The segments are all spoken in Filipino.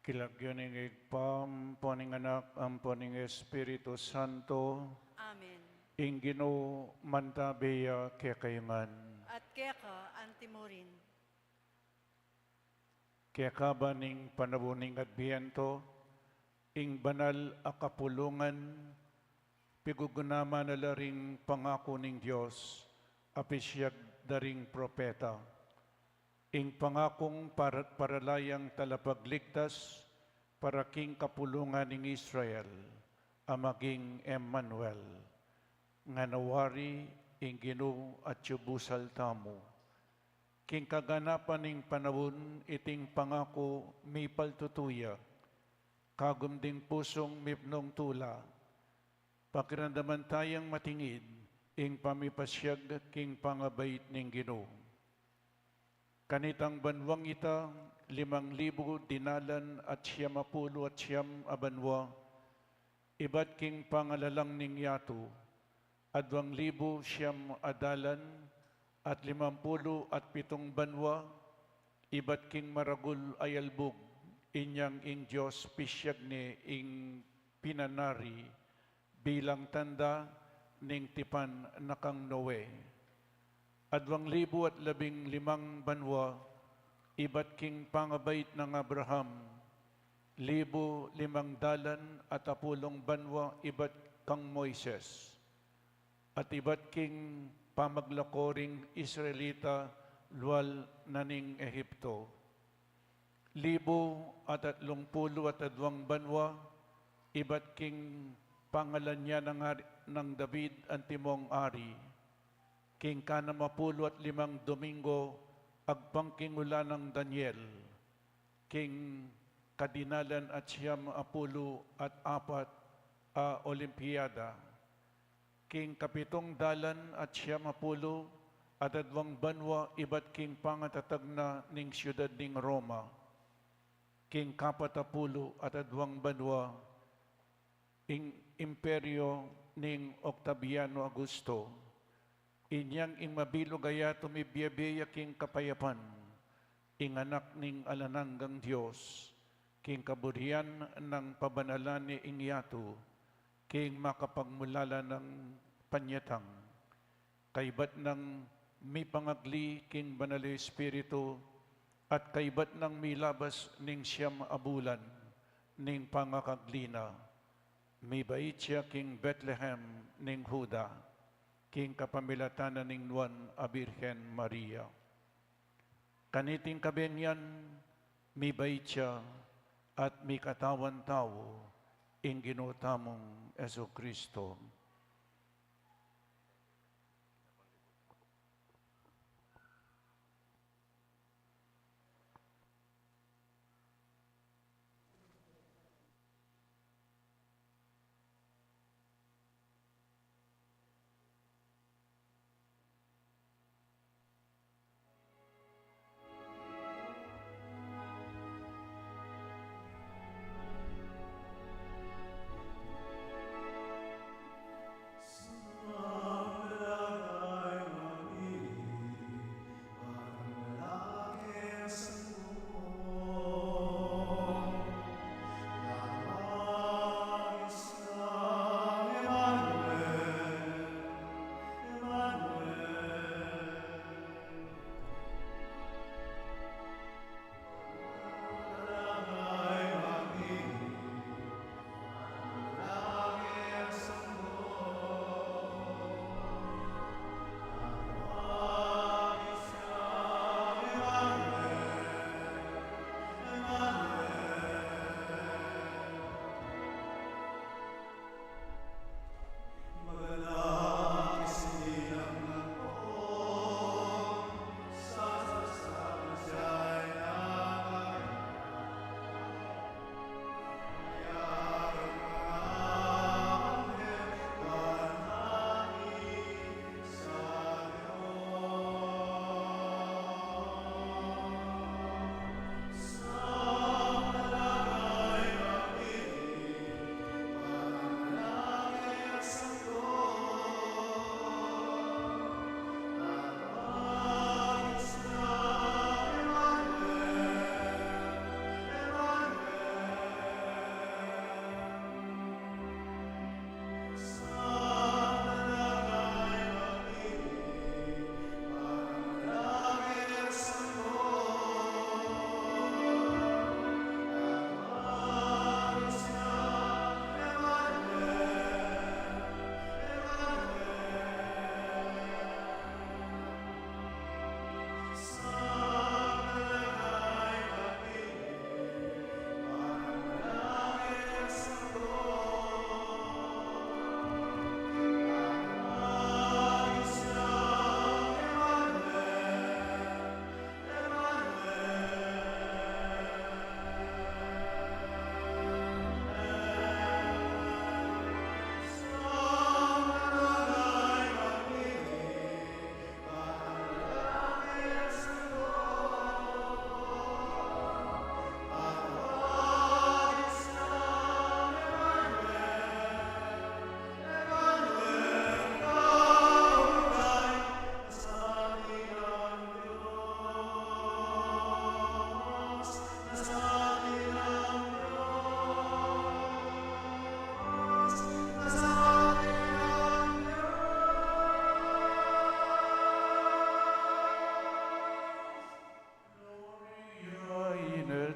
Kilagyaning igpam, poning anak, ang poning Espiritu Santo, Amen. ingino mantabeya kaya kayangan. At kaya ka, antimurin. Kaya kabaning panabuning adbiento, ing banal akapulungan, pigugunama na laring pangako ning Diyos, apisyag daring propeta. Ing pangakong paralayang talapagligtas, para king kapulungan ng Israel, amaging Emmanuel, nga nawari ing Ginoo at yubusal tamo. King kaganapan ning panahon iting pangako mi paltutuya, kagum ding pusong mipnong tula, pakiramdaman tayang matingid, ing pamipasyag king pangabait ning Ginoo. Kanitang banwang ita, 5,000 dinalan at 70 abanwa, iba't king pangalalang ning yato, at 2,000 adalan, at 57 banwa, iba't king maragul ayalbog, inyang ing Diyos pisyag ni ing pinanari, bilang tanda ning tipan nakang Noe. At 2,015 banwa, iba't king pangabait ng Abraham, 5,500 at 10 banwa, iba't kang Moises. At iba't king pamaglakoring Israelita, luwal na ning Ehipto. 1,032 banwa, iba't king pangalan niya ng David ang timong ari. King Kanamapulot 5 Domingo, agpangkingula ng Daniel, King Kadinalan at 74 Olimpiyada, King Kapitong Dalan at 70 at 2 banwa, iba't king pangatatag na ning siyudad ning Roma, King Kapatapulo at 2 banwa, ing imperyo ning Octaviano Augusto. Inyang ing mabilugaya tumibiyabiya king kapayapan, ing anak ning alananggang Diyos, king kaburian ng pabanalan ni Ingyato, king makapagmulala ng panyatang, kaibat ng mi pangagli king banal Espiritu, at kaibat ng milabas ning siyam abulan, ning pangakaglina, mi bait siya king Bethlehem ning Huda, king kapamilatanan ning Nuan a Birhen Maria. Kaniting kabenyan, mi bait siya at mi katawan tao, ing ginutamong Yesu Kristo.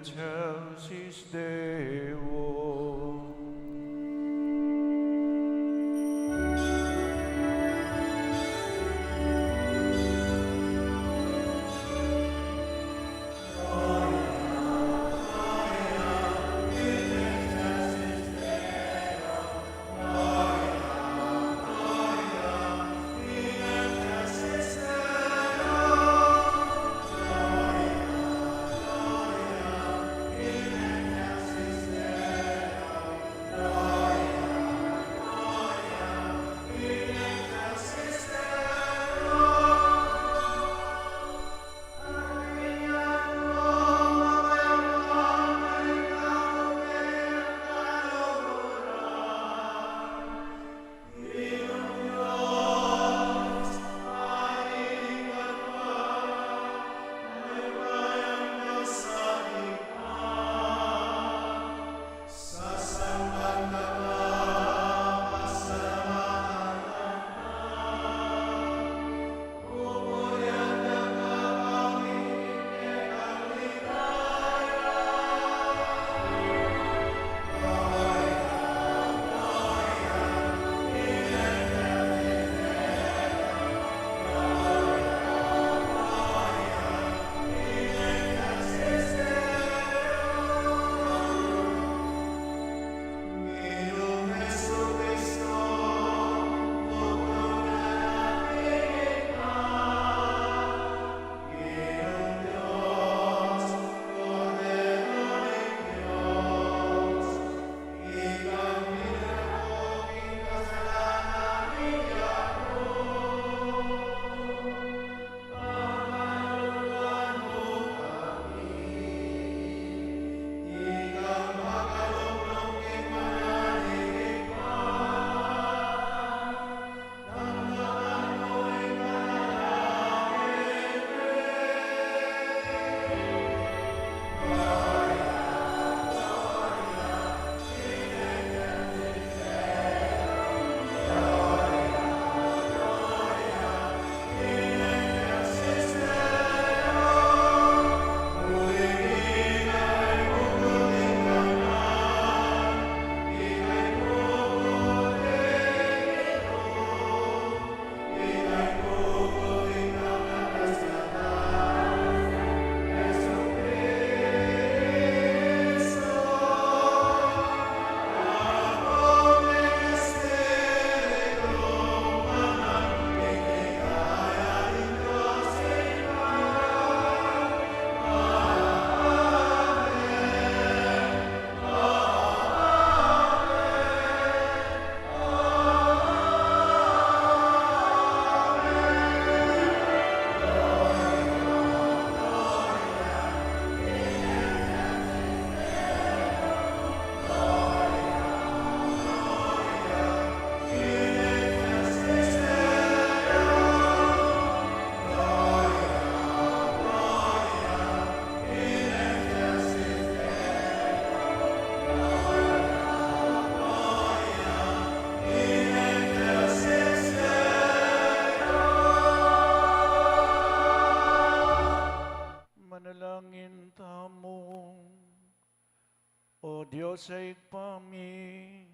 excelsis Deo. Manalangin tamo. O Diyos ay pami,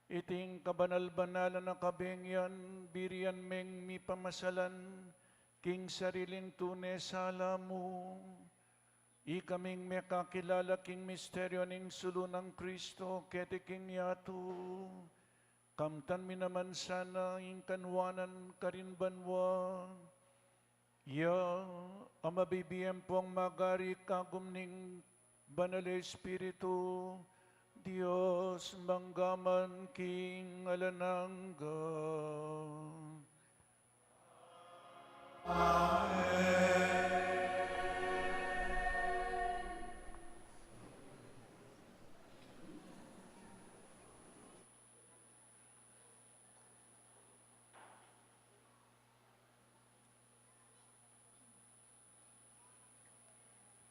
iting kabanal-banalan na kabengyan, birian meng mi pamasalan, king sariling tunay sala mo. Ikaming may kakilala king misteryo ning sulo ng Kristo, kete king yato. Kamtan mi naman sana ing kanwanan karinbanwa. Ya, amabibiyem pong magari kagum ning Banal Espiritu, Diyos manggaman king alanangga.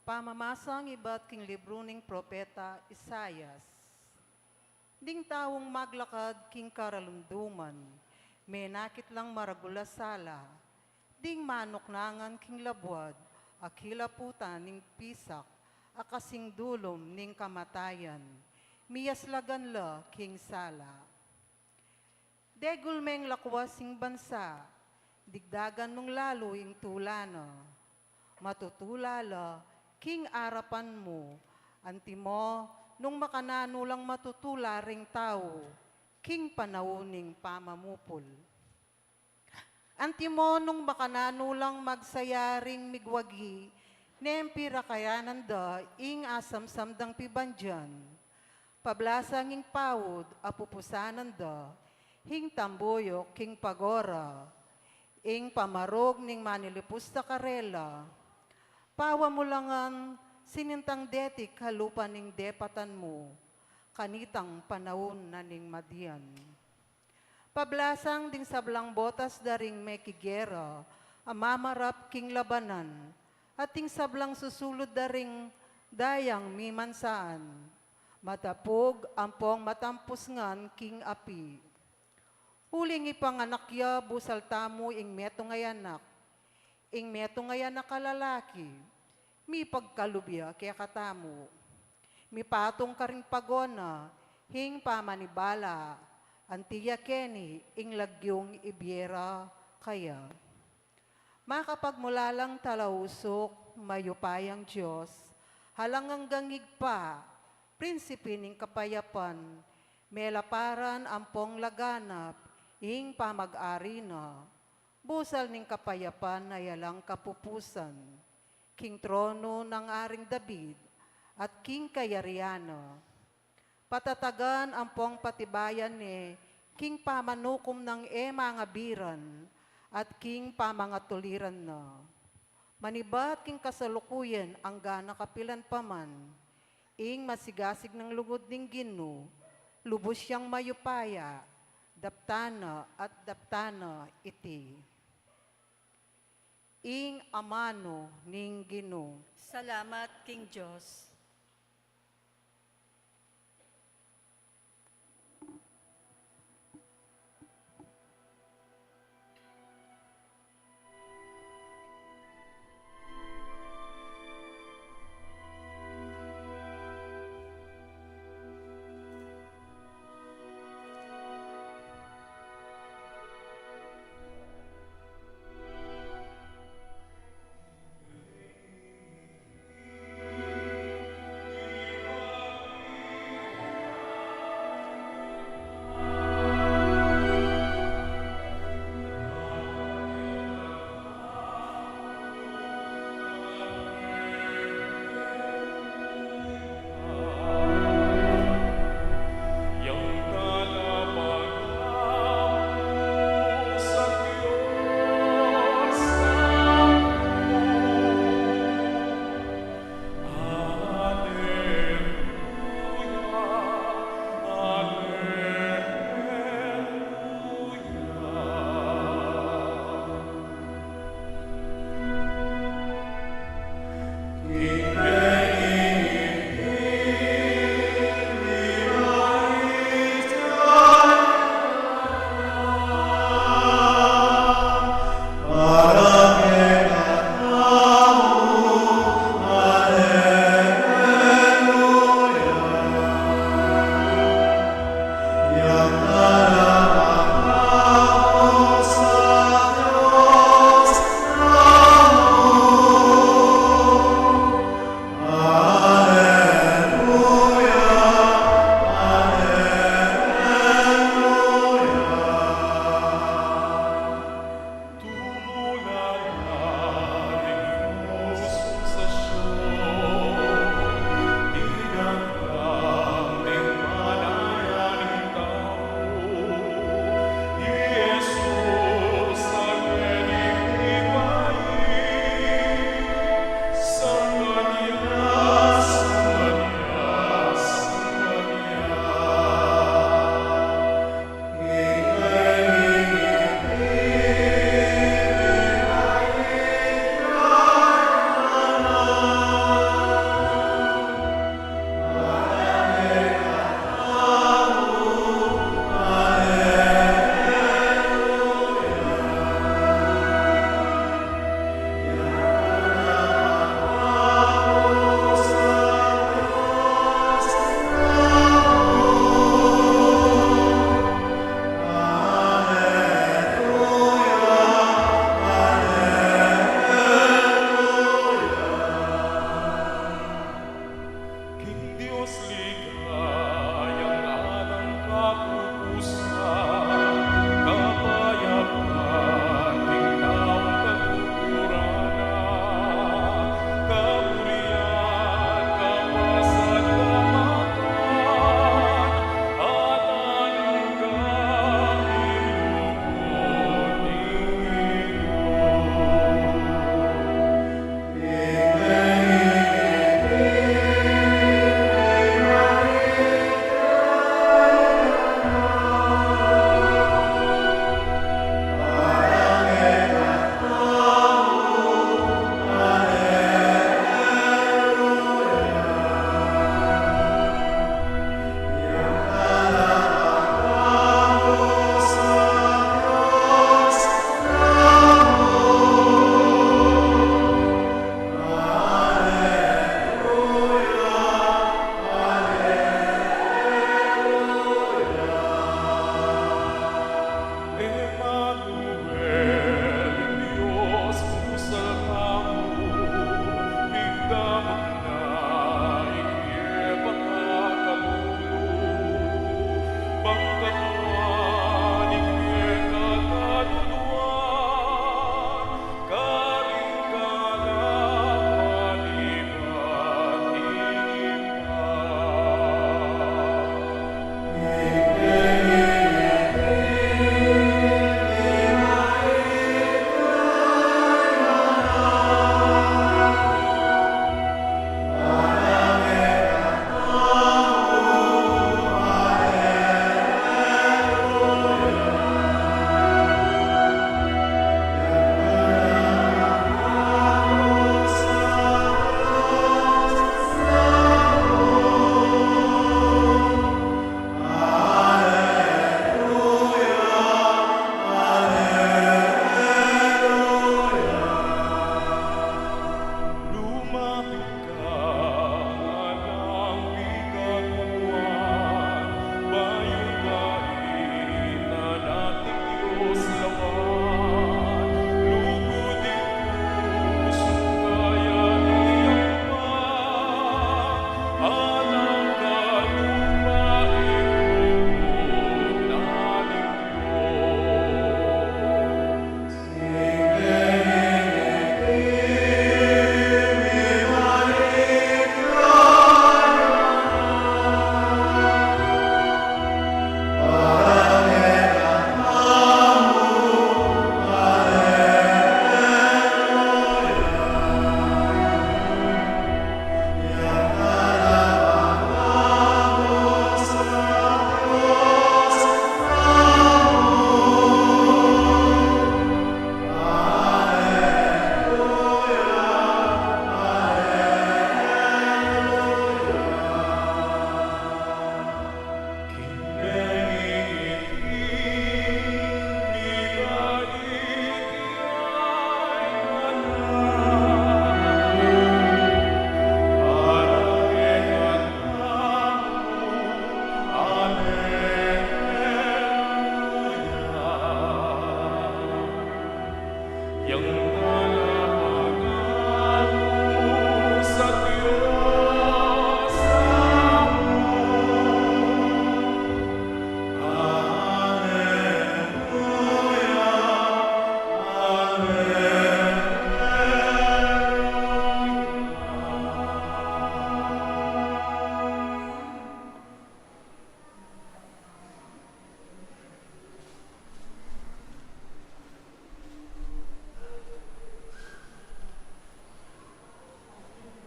Pamamasang iba't king libro ning propeta Isayas. Ding taong maglakad king karalunduman, may nakit lang maragula sala. Ding manok nangan king labwad, akila putan ning pisak, akasing dulom ning kamatayan, miyas lagan la king sala. Degul meng lakwasing bansa, digdagan mong lalo ing tulano. Matutulala, king arapan mo, antimo, nung makananulang matutula ring tao, king panauning pamamupol. Antimo, nung makananulang magsayaring migwagi, nempira kayanan da, ing asam samdang pibandyan. Pablasang ing pawod, apupusanan da, hing tamboyok, king pagora, ing pamarog ning manilipus sa karela. Pawa mo langan sinintang detik halupan ning depatan mo, kanitang panahon na ning madian. Pablasang ding sablang botas daring mekigera, amamarap king labanan, at ting sablang susulod daring dayang mimansaan, matapog ampong matampus ngan king api. Huling ipanganakya busal tamo ing meto ngayanak, ing meto ngayanak kalalaki, mi pagkalubya kaya katamo, mi patong karing pagona, hing pamanibala, antiya keni ing lagyong ibyera kaya. Makapagmulalang talausok, mayupayang Diyos, halangang gangig pa, prinsipe ning kapayapan, melaparan ampong laganap, ing pamag-ari na, busal ning kapayapan na yalang kapupusan, king trono ng aring David, at king kayariano. Patatagan ampong patibayan ni, king pamanukom ng mga biran, at king pamangatuliran na. Manibat king kasalukuyan ang gana kapilan paman, ing masigasig ng lugod ning Ginoo, lubos siyang mayupaya, daptana at daptana iti. Ing amano ning Ginoo. Salamat, King Diyos.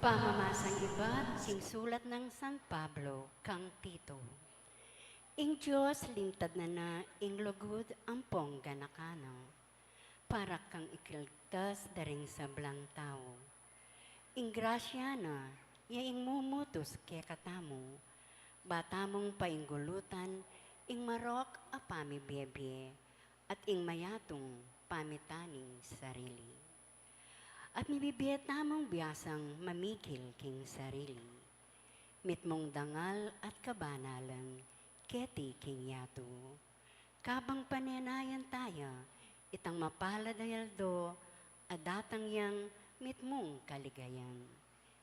Pamamasang iba't sing sulat ng San Pablo kang Tito. Ing Diyos lintad na ing lugod ang pongga nakano, para kang ikiligtas daring sablang tao. Ing grasya na, yaing mumutos kaya katamo, batamong painggulutan, ing marok a pamibiyebye, at ing mayatong pamitaning sarili. At mibibiyet namong biyasang mamigil king sarili. Mitmong dangal at kabanalan, keti king yato. Kabang panenayan taya, itang mapaladayaldo, adatang yang mitmong kaligayan.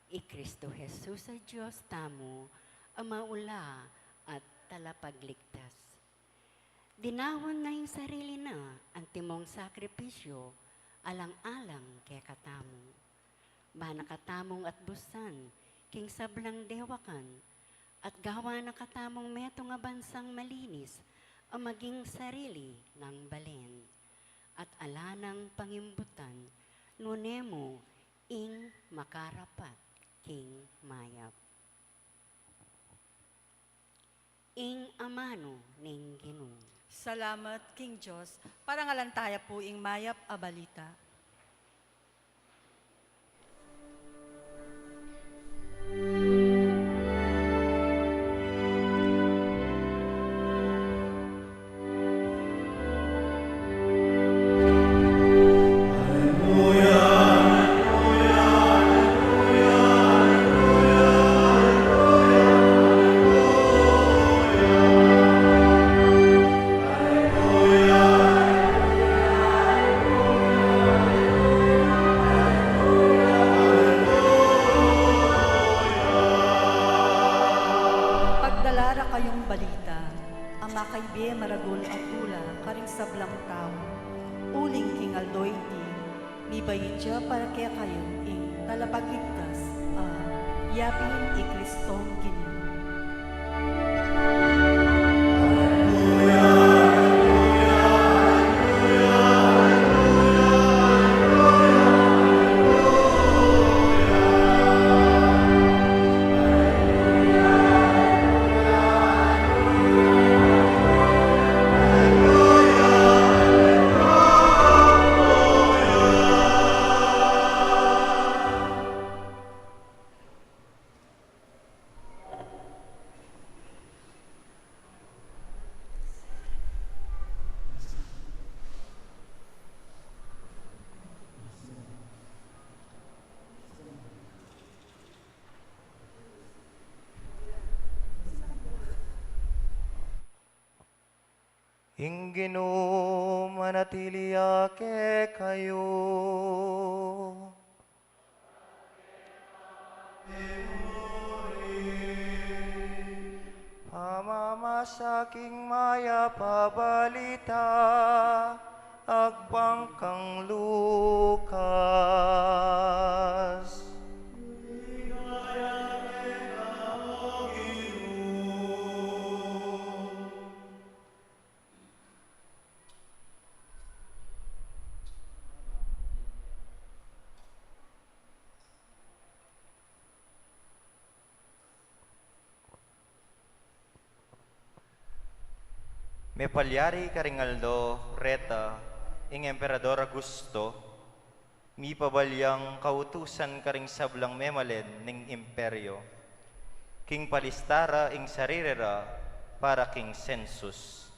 I Kristo Jesus sa Diyos tamo, amaula at talapagligtas. Dinawon na yung sarili na, ang timong sakripisyo, alang-alang kay katamo. Bana katamong at busan, king sablang dewakan, at gawa na katamong meto nga bansang malinis, ang maging sarili ng balen. At alanang pangimbutan, nunemo ing makarapat king mayap. Ing amano ning Ginoo. Salamat, King Diyos. Parangalantaya po ing mayap a balita. Pagdalara kayong balita, ang makaibe maragon at ula karing sablang tao. Uling king aldoy ni bayitya para kaya kayo ing talapagligtas, yapin i Kristong Ginoo. Inggino manatili ake kayo. Pamamasaking maya pabalita, agbang kang Lukas. Me palyari karingaldo reta ing Emperador Augusto, mi pabalyang kautusan karing sablang memalen ning imperyo, king palistara ing sarirera para king census.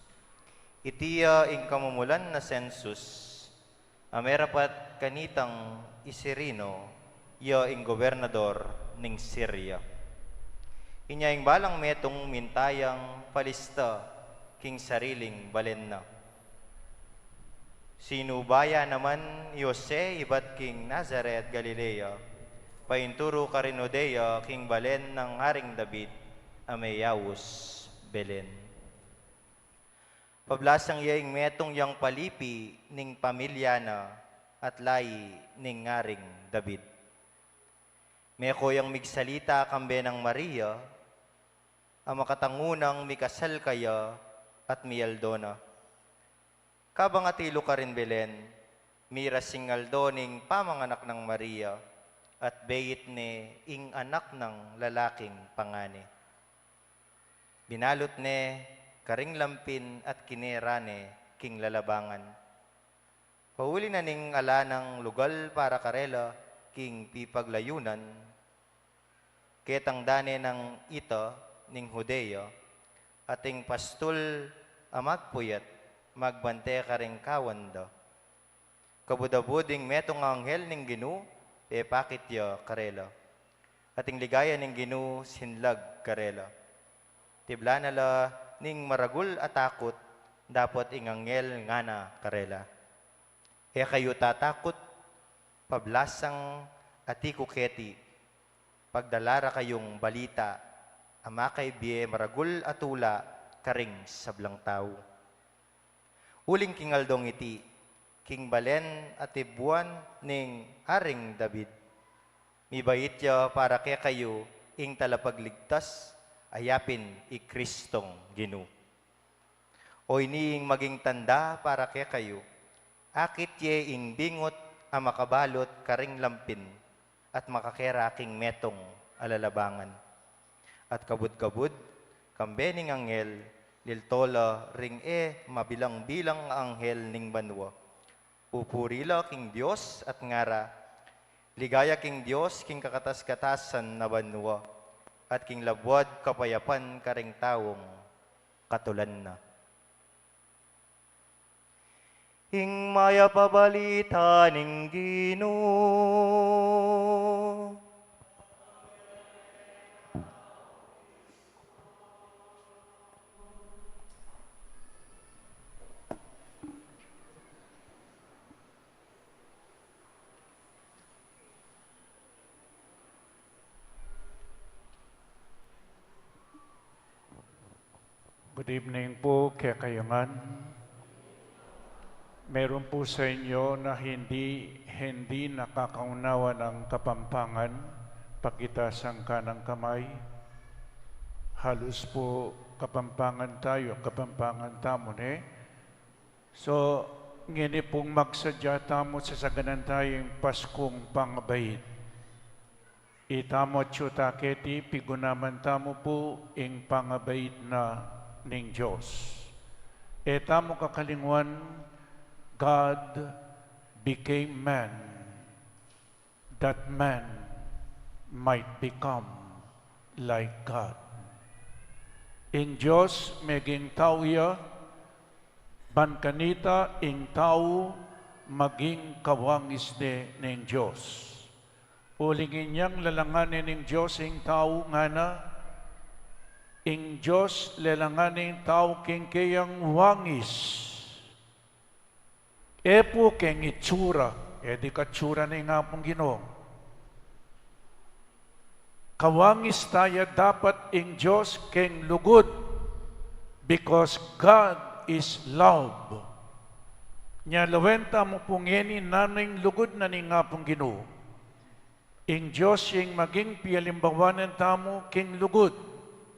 Itiya ing kamumulan na census, amerapat kanitang isirino, ya ing gobernador ning Syria. Inya ing balang metong mintayang palista king sariling balen na. Sinubaya naman Jose ibat king Nazaret, Galilea, painturo karinodea king balen ng Haring David, Ameyawus, Belen. Pablasang yaing metong yang palipi ning pamilya na at layi ning Haring David. Meko yang migsalita kambe ng Maria, ang makatangunang mikasal kaya at miyaldona. Kabangatilo ka rin Belen, mira singaldo ning pamanganak ng Maria, at beyit ne ing anak ng lalaking pangani. Binalot ne karing lampin at kinerane king lalabangan. Pauli na ning ala ng lugal para karela king pipaglayunan, ketang dane ng ito ning Hudeyo, ating pastul amagpuyat, magbante karing kawando. Kabudabuding metong anghel ning Ginu, pakityo karelo. Ating ligaya ning Ginu, sinlag karelo. Tibla na la ning maragul at takot, dapat ing anghel ngana karela. Kayo tatakot, pablasang atikuketi, pagdalara kayong balita, ama kay biye maragul atula, karing sablang tao. Uling kingaldong iti, king balen at ibuan ning Aring David. Mibait ya para kay kayo, ing talapagligtas, ayapin i Kristong Ginu. O iniing maging tanda para kay kayo, akit ye ing bingot a makabalot karing lampin, at makakera king metong alalabangan. At kabud-kabud, kambening anghel, liltola ring mabilang-bilang anghel ning banwa. Pupurila king Dios at ngara, ligaya king Dios king kakatas-katasan na banwa, at king labwad kapayapan karing tawong katulan na. Ing maya pabalita ning Ginoo. Good evening po, kakayangan. Meron po sa inyo na hindi nakakaunawa ng Kapampangan, pakitasan ka ng kamay. Halos po Kapampangan tayo, Kapampangan tamon So, ngini pong magsadya tamo sa saganan tayong Paskong pangabait. Itamo tsutaketi, pigunaman tamo po ing pangabait na ning Diyos. Etamo kakalingwan, God became man, that man might become like God. In Diyos, meging tao ya, bankanita ing tao, maging kawangis de ning Diyos. Ulingin niyang lalanganin ning Diyos ing tao nga na, ing Diyos lalanganin tao king kayang wangis. Po keng itsura, di katsura na nga pong Ginoo. Kawangis tayo dapat ing Diyos keng lugod, because God is love. Nya lawenta mo pong yeni naning lugod na ni nga pong Ginoo. Ing Diyos yung maging pialimbawanan tamo king lugod.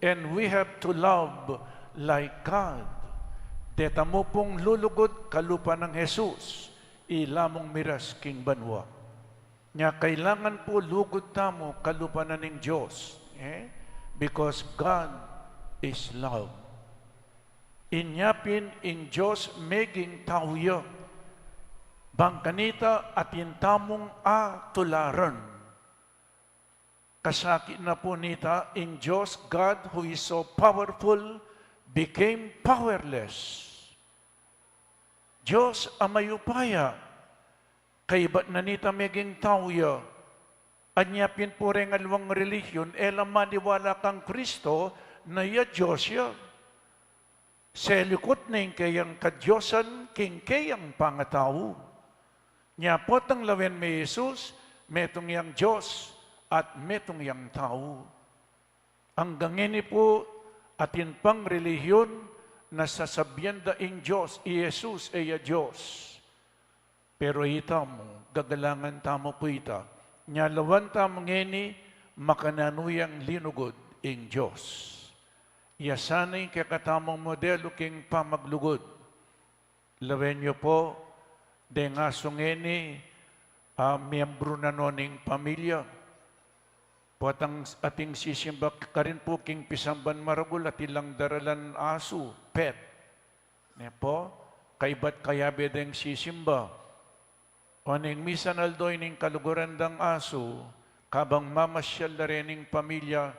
And we have to love like God. Deta mo pong lulugod kalupa ng Jesus, ilamong miras king banwa. Nya kailangan po lugod tamo kalupa na ning Diyos. Because God is love. Inyapin in Diyos meging tauyo, bangkanita at intamong tularan. Kasakit na po nita, in Diyos, God who is so powerful, became powerless. Diyos amayupaya, kay ba't na nita meging tauya, anyapin po rin alwang relihiyon, elam maniwala kang Kristo, na ya Diyos ya. Selikot na yung kayang kadyosan, king kayang pangatao. Nyapot ang lawen may Jesus, metong yang Diyos, at metong yang tao. Hanggang ini po atin pang relihiyon na sasabyan daing Diyos, i Jesus ay a Diyos. Pero itamo, gagalangan tamo po ita. Nyalawan tamang ini, makananuyang linugod ing Diyos. Yasanay kakatamang modelo king pamaglugod. Lawen niyo po, dengasong ini, miyembro na noning pamilya. Puatang ating sisimba ka rin po king pisamban maragul at ilang daralan asu, pet. Ne po, kaibat kayabe deng sisimba. O ning misan aldoy ning kaluguran dang asu, kabang mamasyal na rin ning pamilya,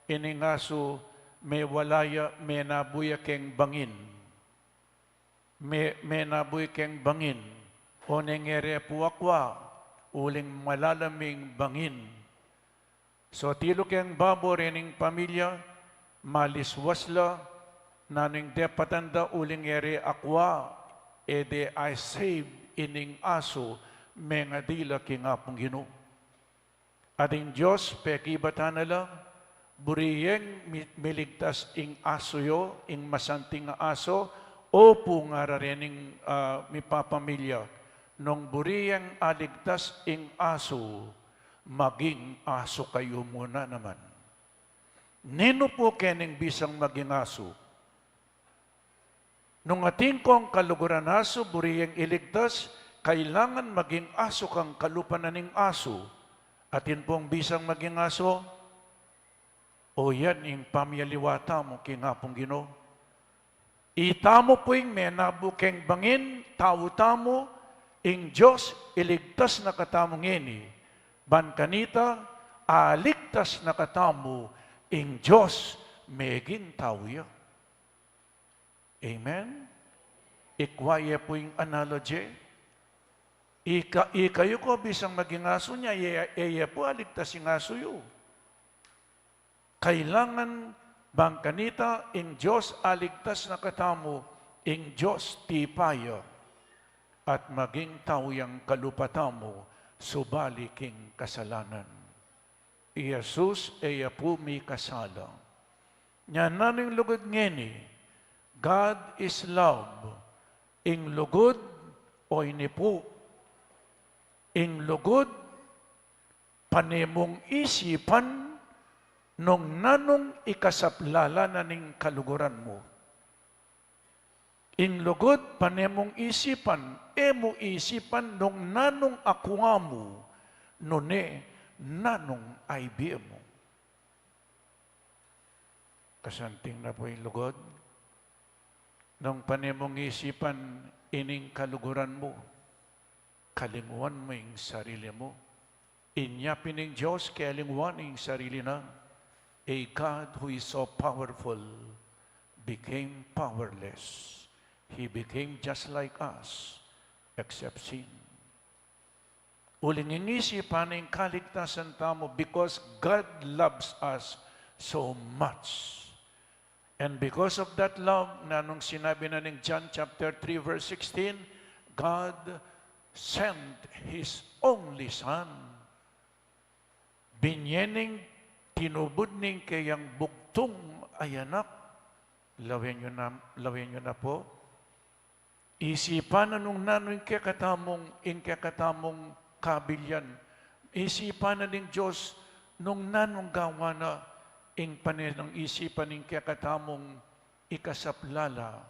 ining asu, may walaya, may nabuya keng bangin. May nabuya keng bangin. O ning ere puwakwa, uling malalaming bangin. So tilo keng babo rening pamilya, maliswasla, naning depatanda uling ere akwa, ede I save ining aso, mengadila kingapong Ginoo. Ading Diyos, pekibatan na lang, buriyeng miligtas ing aso yo, ing masanting nga aso, o po nga rening mipapamilya, nung buriyeng aligtas ing aso, maging aso kayo muna naman. Nino po kening bisang maging aso? Nung ating kong kaluguran aso, buriyang iligtas, kailangan maging aso kang kalupanan ng aso. Atin pong bisang maging aso, o yan ing pamyaliwata mo kingapong Ginoo. Itamo po ing menabukeng bangin, tao-tamo, ing Diyos iligtas na katamong ini. Ban kanita, aligtas na katamu, ing Diyos meging tawya. Amen? Ikwaya po yung analogy. Ikayo ko bisang maging aso niya, iya po aligtas yung aso yo. Kailangan bang kanita, ing Diyos aligtas na katamu, ing Diyos tipaya, at maging tawyang kalupatamo, subali king kasalanan. Jesus ay po may kasala. Nya naning lugod ngeni, God is love. Ing lugod o inipo. Ing lugod, panemong isipan, nung nanong ikasaplala na ning kaluguran mo. Ing lugod, panemong isipan, emo isipan nung nanong akuha mo, nune nanong IBM mo. Kasanting na po yung lugod. Nung panemong isipan, ining kaluguran mo, kalinguan mo yung sarili mo. Inyapin ng Diyos, kalinguan yung sarili na. A God who is so powerful became powerless. He became just like us, except sin. Uling ingisipan ng kaligtasan tamo because God loves us so much. And because of that love, na nung sinabi na ng John chapter 3 verse 16, God sent His only Son. Binyening tinubod ning kayang bugtong ayanak. Lawin nyo na po. Isipan na nung nano'y kakatamong kabilyan. Isipan na ng Diyos nung nanong gawa na ing panilang isipan ng kakatamong ikasaplala,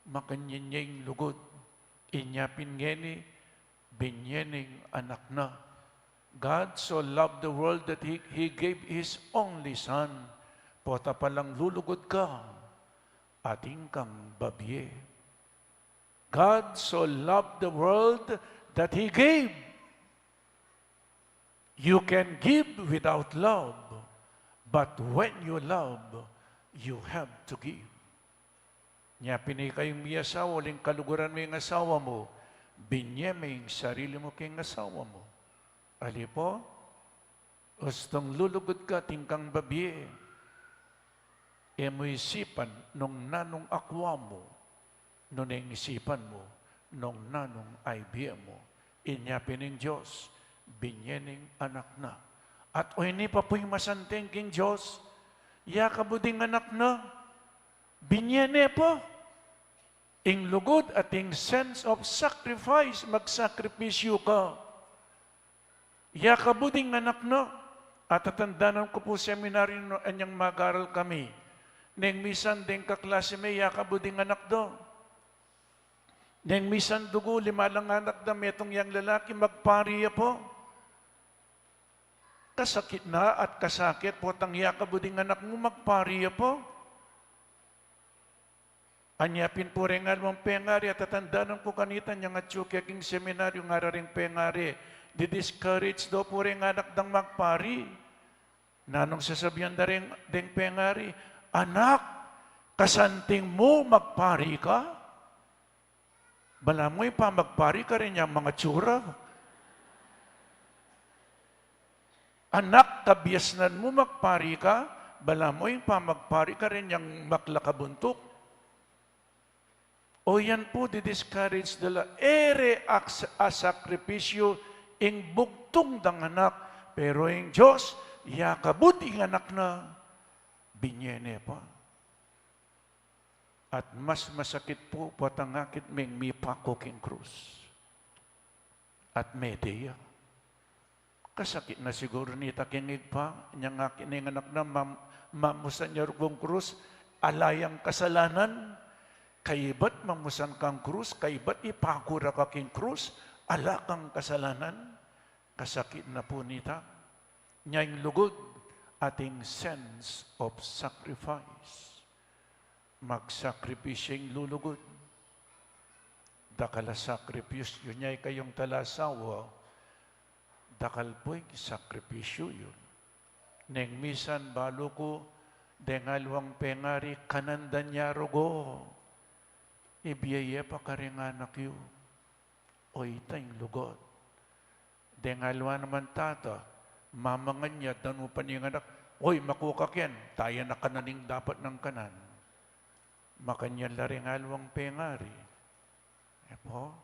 makanyanyang lugod, inyapin ngeni, binyening anak na. God so loved the world that He gave His only Son. Pota palang lulugod ka, ating kang babye. God so loved the world that He gave. You can give without love, but when you love, you have to give. Nya pinay kayong may asawa, uling kaluguran mo yung asawa mo, binye mo yung sarili mo kayong asawa mo. Ali po, gustong lulugod ka, tingkang babye, mo isipan nung nanong akwa mo, nung isipan mo, nung nanong IBM mo, inyapin ng Diyos, binyening anak na. At o hindi pa po'y masanteng king Diyos, yakabuding anak na, binyene po, ing lugod at ing sense of sacrifice, magsakripisyo ka. Yakabuding anak na, at tatandanan ko po seminary no anyang mag-aral kami, neng misan ding kaklase may yakabuding anak do. Neng misan dugo, 5 lang anak na metong yang lalaki, magpariya po. Kasakit na at kasakit po, tangya ka buding anak mo, magpariya po. Anyapin po rin nga mong pengari at tatandaan ko kanita niya nga tsukeking seminaryo nga rin pengari. Di-discourage daw po rin anak dang magpari. Nanong sasabihan na rin ding pengari, anak, kasanting mo magpari ka? Bala mo'y pa magpari ka rin yung mga tsura. Anak, kabiasnan mo magpari ka? Bala mo'y pa magpari ka rin yung maklakabuntok. O yan po, di-discourage dala. Ere a sakripisyo ing bugtong dang anak. Pero ing Diyos, yakabut ing anak na binyene pa. At mas masakit po patangakit ming mipako king krus. At media. Kasakit na siguro ni takinig pa. Niyang akin ing anak na mamusan niya rugong krus. Alayang kasalanan. Kaibat mamusan kang krus, kaibat ipakura ka king krus, ala kang kasalanan, kasakit na po nita. Nyayang lugod, ating sense of sacrifice. Magsakripisyeng lulugod. Dakala sakripisyo nyay kayong talasawa, dakal po'y sakripisyo yun. Neng misan balo ko, dengalwang pengari, kanandan niya rugo. Ibiyaya pa ka rin anak yun. O itayong lugod. Dengalwa naman tata, mamangan niya, danupan niya anak, oy, makukakyan, tayo na kananing dapat ng kanan. Makanya laring alwang pengari. Epo?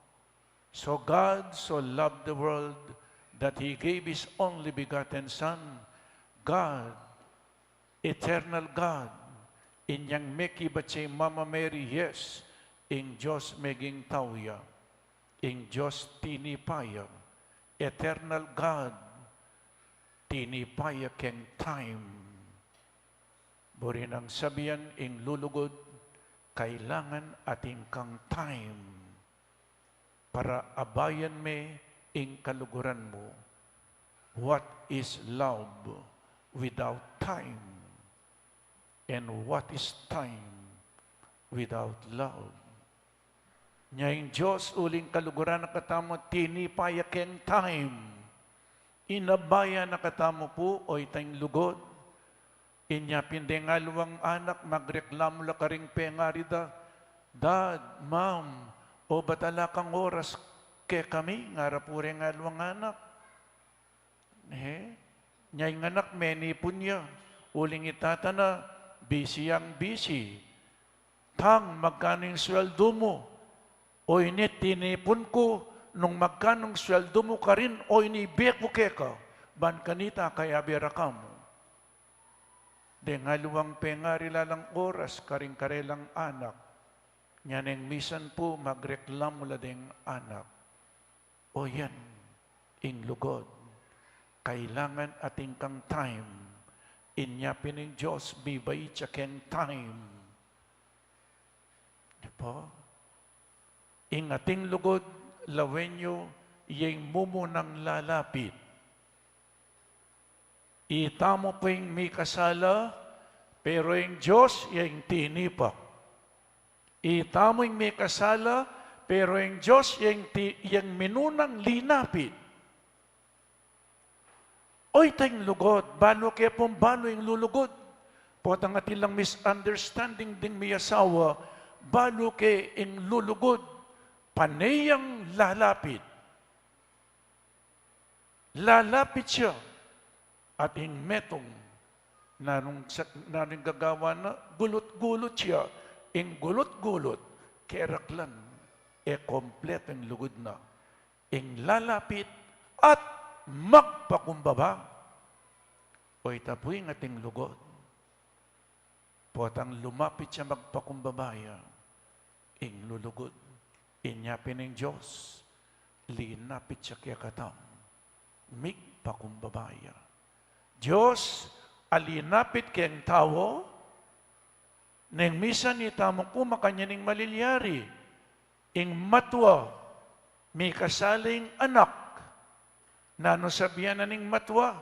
So God so loved the world that He gave His only begotten Son. God, eternal God, inyang meki bache Mama Mary, yes, ing Diyos meging tawya, ing Diyos tinipaya, eternal God, tinipaya keng time. Burin ang sabihan, ing lulugod, kailangan ating kang time para abayan me ing kaluguran mo. What is love without time? And what is time without love? Nyayang Diyos, uling kaluguran na katamo, tinipaya ken time. Inabaya na katamo po, o itang lugod. Inya pindengalwang anak, magreklamo la karing pengarida, Dad, Ma'am, o batala kang oras ke kami, ngarapuring alwang anak. Nyayang anak, menipon niya. Uling itatana, busy ang busy. Tang, magkano yung sweldo mo? O ini tinipon ko, nung magkanong sweldo mo ka rin, o inibek mo keka, ban kanita kaya bera ka mo. Dengaluwang pengari lalang oras, karing karelang anak, nyaneng misan po magreklamo la deng anak. O yan, ing lugod, kailangan ating kang time, inyapin ng Diyos, bibay tsaken time. Diba? Ing ating lugod, lawenyo, iyang mumunang lalapit. Itamo po yung may kasala, pero yung Diyos, iyang tinipa. Itamo yung may kasala, pero yung Diyos, iyang minunang linapit. Oy, tayong lugod, balo kaya pong balo yung lulugod. Potang atilang misunderstanding ding may asawa, balo kaya yung lulugod. Panayang lalapit. Lalapit siya. At yung metong nanong gagawa na, gulot-gulot siya. Yung gulot-gulot, keraklan, kompleto yung lugod na. Yung lalapit at magpakumbaba. O itapoy ng ating lugod. Potang lumapit siya magpakumbabaya. Yung lulugod. Inyapin ng Diyos, linapit siya kaya katam, migpakumbabaya. Diyos, alinapit kayang tao, nang misa ni tamong kumakanya ning malilyari. ing matwa, may kasaling anak, nano sabihan na ning matwa,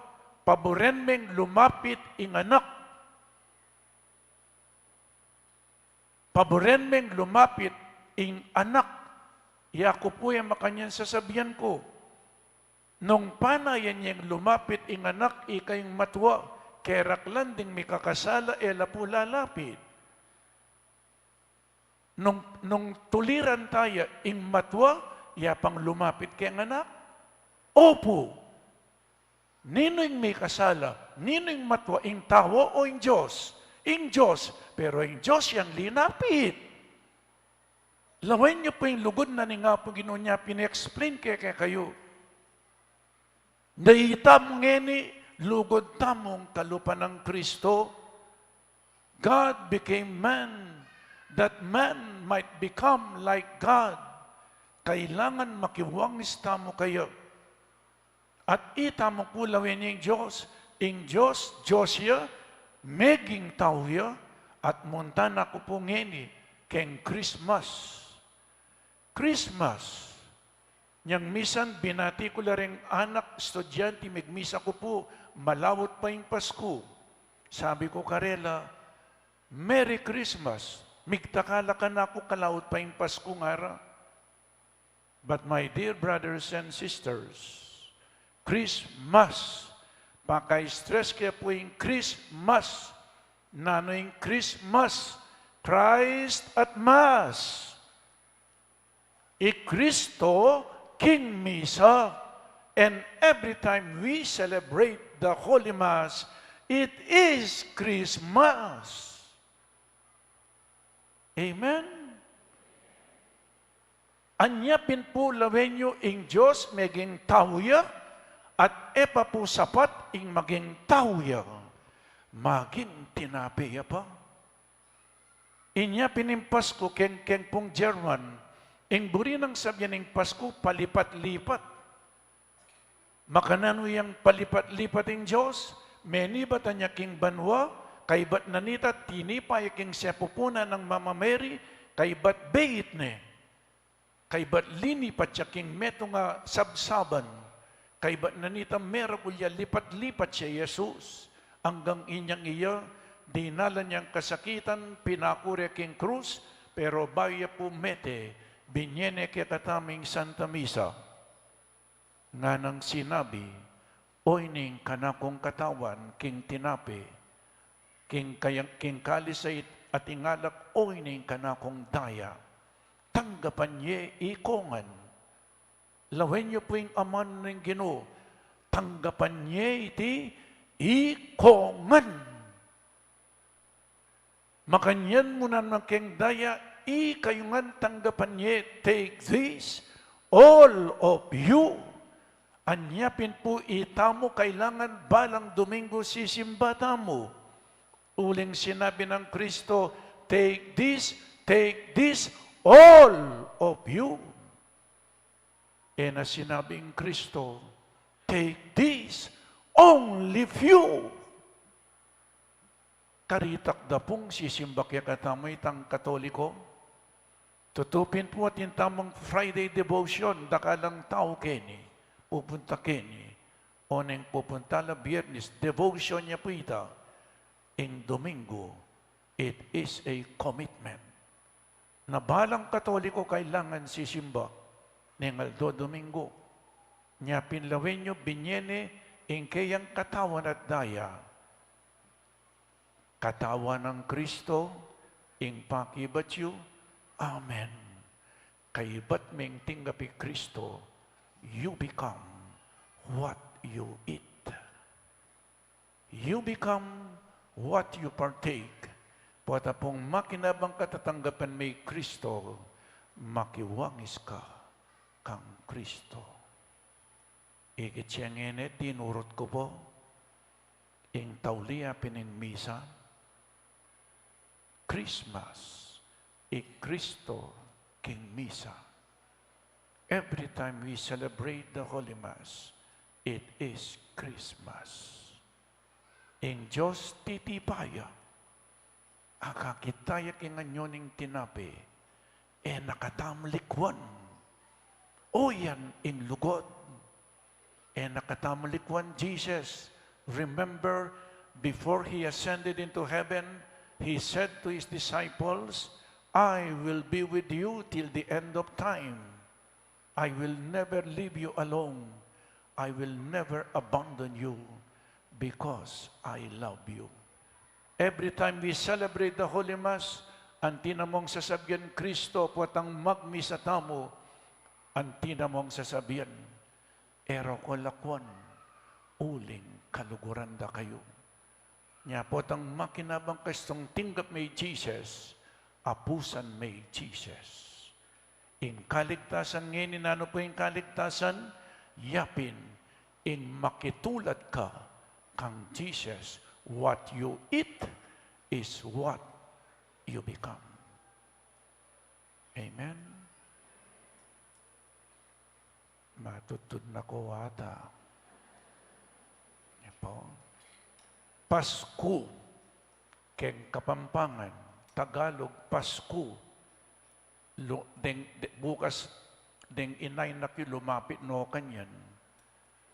paboren meng lumapit ing anak. Paboren meng lumapit ing anak. Iako po yung makanyan sasabihan ko. Nung panayan niyang lumapit ing anak, ikayong matwa, keraklan ding may kakasala, ela po lalapit. Nung tuliran tayo, ing matwa, yapang lumapit kay anak. Opo. Nino'y may kasala, nino'y matwa, ing tawo o ing Diyos? Ing Diyos, pero ing Diyos yang linapit. Lawain niyo po yung lugod na ni nga po Ginoo niya, pina-explain kaya kayo. Naitam ngeni, lugod tamong kalupan ng Kristo. God became man, that man might become like God. Kailangan makiwangis tamo kayo. At itamo po lawin yung Diyos. Ing Diyos, Diyosya, meging tawya, at muntan ako po ngeni, keng Christmas. Christmas. Niyang misan, binati ko la rin anak, estudyante, migmisa ko po, malawot pa yung Pasko. Sabi ko, Karela, Merry Christmas. Migtakala ka na ako, kalawot pa yung Pasko ngara. But my dear brothers and sisters, Christmas, paka-stress kaya po yung Christmas, nano yung Christmas, Christ at Mass. Kristo, King Misa, and every time we celebrate the Holy Mass, it is Christmas. Amen? Anyapin po lawenyo ing Diyos maging tawya, at epa po sapat ing maging tawya, maging tinapiya pa. Inya pinimpas ko keng pong German, ing buri ng sabyan ng Pasko, palipat-lipat. Makanano yung palipat-lipat ng Diyos, meni ba tanya king banwa, kay bat nanita tinipay king sepupuna ng Mama Mary, kay bat beit ne, kay bat linipat siya king meto nga sabsaban, kay bat nanita merakulya lipat-lipat siya Jesus, hanggang inyang iya, dinala niyang kasakitan, pinakure king krus, pero baya po mete, binyene kita taming Santa Misa, nga nang sinabi, oy ning kanakong katawan, king tinapi, king kalisay at ingalak, oy ning kanakong daya, tanggapan niya ikongan. Lawen niyo po yung aman ng Ginoo, tanggapan niya iti ikongan. Makanyan mo na ng king daya, kayungan tanggapan niya, take this, all of you. Anyapin po itamo, kailangan balang Domingo sisimba tamo. Uling sinabi ng Kristo, take this, all of you. E na sinabing Kristo, take this, only few. Karitak da pong sisimba kaya katamoy tang Katoliko. Tutupin po at yung tamang Friday devotion, dakalang tao keni, pupunta keni, o nang pupunta la Biyernes, devotion niya po ita, in Domingo, it is a commitment. Na balang Katoliko kailangan sisimba, ng Aldo Domingo, niya pinlawin nyo, binyene, in kayang katawan at daya, katawan ng Kristo, ing pakibatyo, amen. Kaibat meng tinggapi Kristo, you become what you eat. You become what you partake. Pwata pong makinabang katatanggapan may Kristo, makiwangis ka kang Kristo. Igit siya ngene, tinurot ko po, ing taulia pinin misa, Christmas, Kristo, King Misa. Every time we celebrate the Holy Mass, it is Christmas. Ing Diyos titipaya, akakitaya kinganyoning tinapi, nakatamlikwan. O yan ing lugod. Nakatamlikwan Jesus. Remember, before He ascended into heaven, He said to His disciples, I will be with you till the end of time. I will never leave you alone. I will never abandon you because I love you. Every time we celebrate the Holy Mass, ang tinamong sasabihan Kristo puwatang magmisa tamo, ang tinamong sasabihan, ero ko lakwan, uling kaluguran da kayo. Nya puwatang makinabang kastong tinggap may Jesus, apusan may Jesus. In kaligtasan ngayon, ano po yung kaligtasan? Yapin, in makitulad ka kang Jesus. What you eat is what you become. Amen? Matutod na ko ata. Yan po. Pasko, keng Kapampangan, Tagalog, Pasko. Bukas, deng inay na kayo lumapit no kanyan.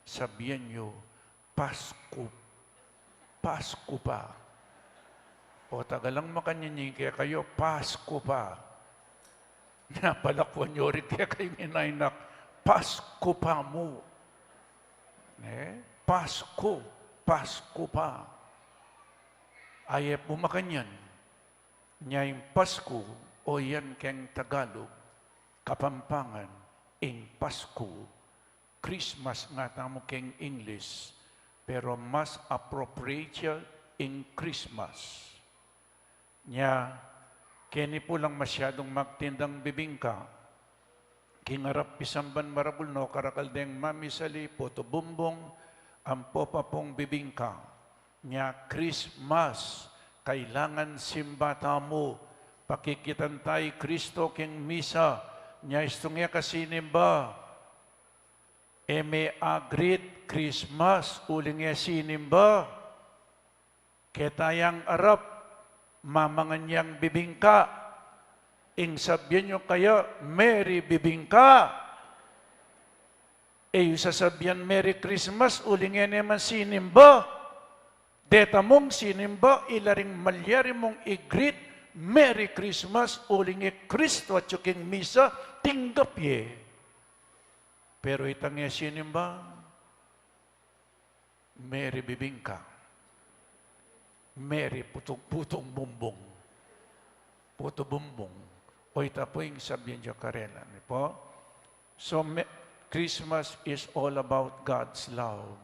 Sabihan nyo, Pasko. Pasko pa. O tagalang makanyan kaya kayo, Pasko pa. Napalakwan nyo rin kaya kayong inaynak, Pasko pa mo. Pasko, Pasko pa. Ayaw po makanyan. Nya yung Pasko, o yan keng Tagalog, Kapampangan, ing Pasko, Christmas nga tamo keng English, pero mas appropriate siya in Christmas. Nya, kini po lang masyadong magtindang bibingka. Kingarap pisamban marabul no karakaldeng mamisali, poto bumbong, ang popa pong bibingka. Nya, Christmas, kailangan simbata mo, pakikitan tayo Kristo keng misa, nya istungya kasinimba, may agrit Christmas, uling ya sinimba, ketayang arap, mamanganyang bibingka, ing sabihin nyo kaya, Merry Bibingka, sasabihan Merry Christmas, uling ya naman sinimba, deta mong sinimba, ilaring malyari mong igrit, Merry Christmas, uling ya Kristo at yuking misa, tinggap ye. Pero itang ya sinimba, Mary Bibingka, Mary putong bumbong, puto bumbong, o ita po yung sabihin niyo karela. Po? So, Christmas is all about God's love.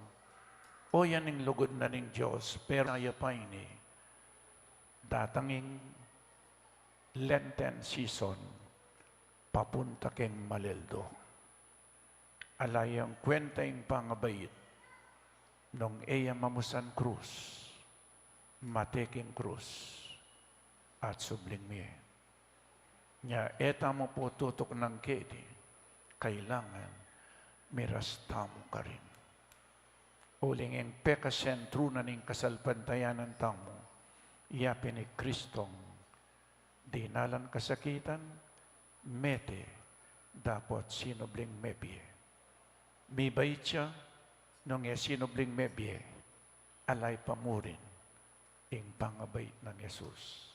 O yan yung lugod na ng Diyos, pero kaya pa ini, datanging Lenten season, papunta keng Maleldo. Alayang kwenta yung pangabayit nung iya mamusan krus, mateking krus, at subling miye. Nya, eta mo po tutok ng kedi, kailangan mirasta mo ka rin. Uling yung pekasentro na ning kasalpantayanan tamo, iyapin ni Kristong, dinalan kasakitan, mete, dapat sinubling mebye. Mibay siya, nung sinubling mebye, alay pamurin, ing pangabait ng Yesus.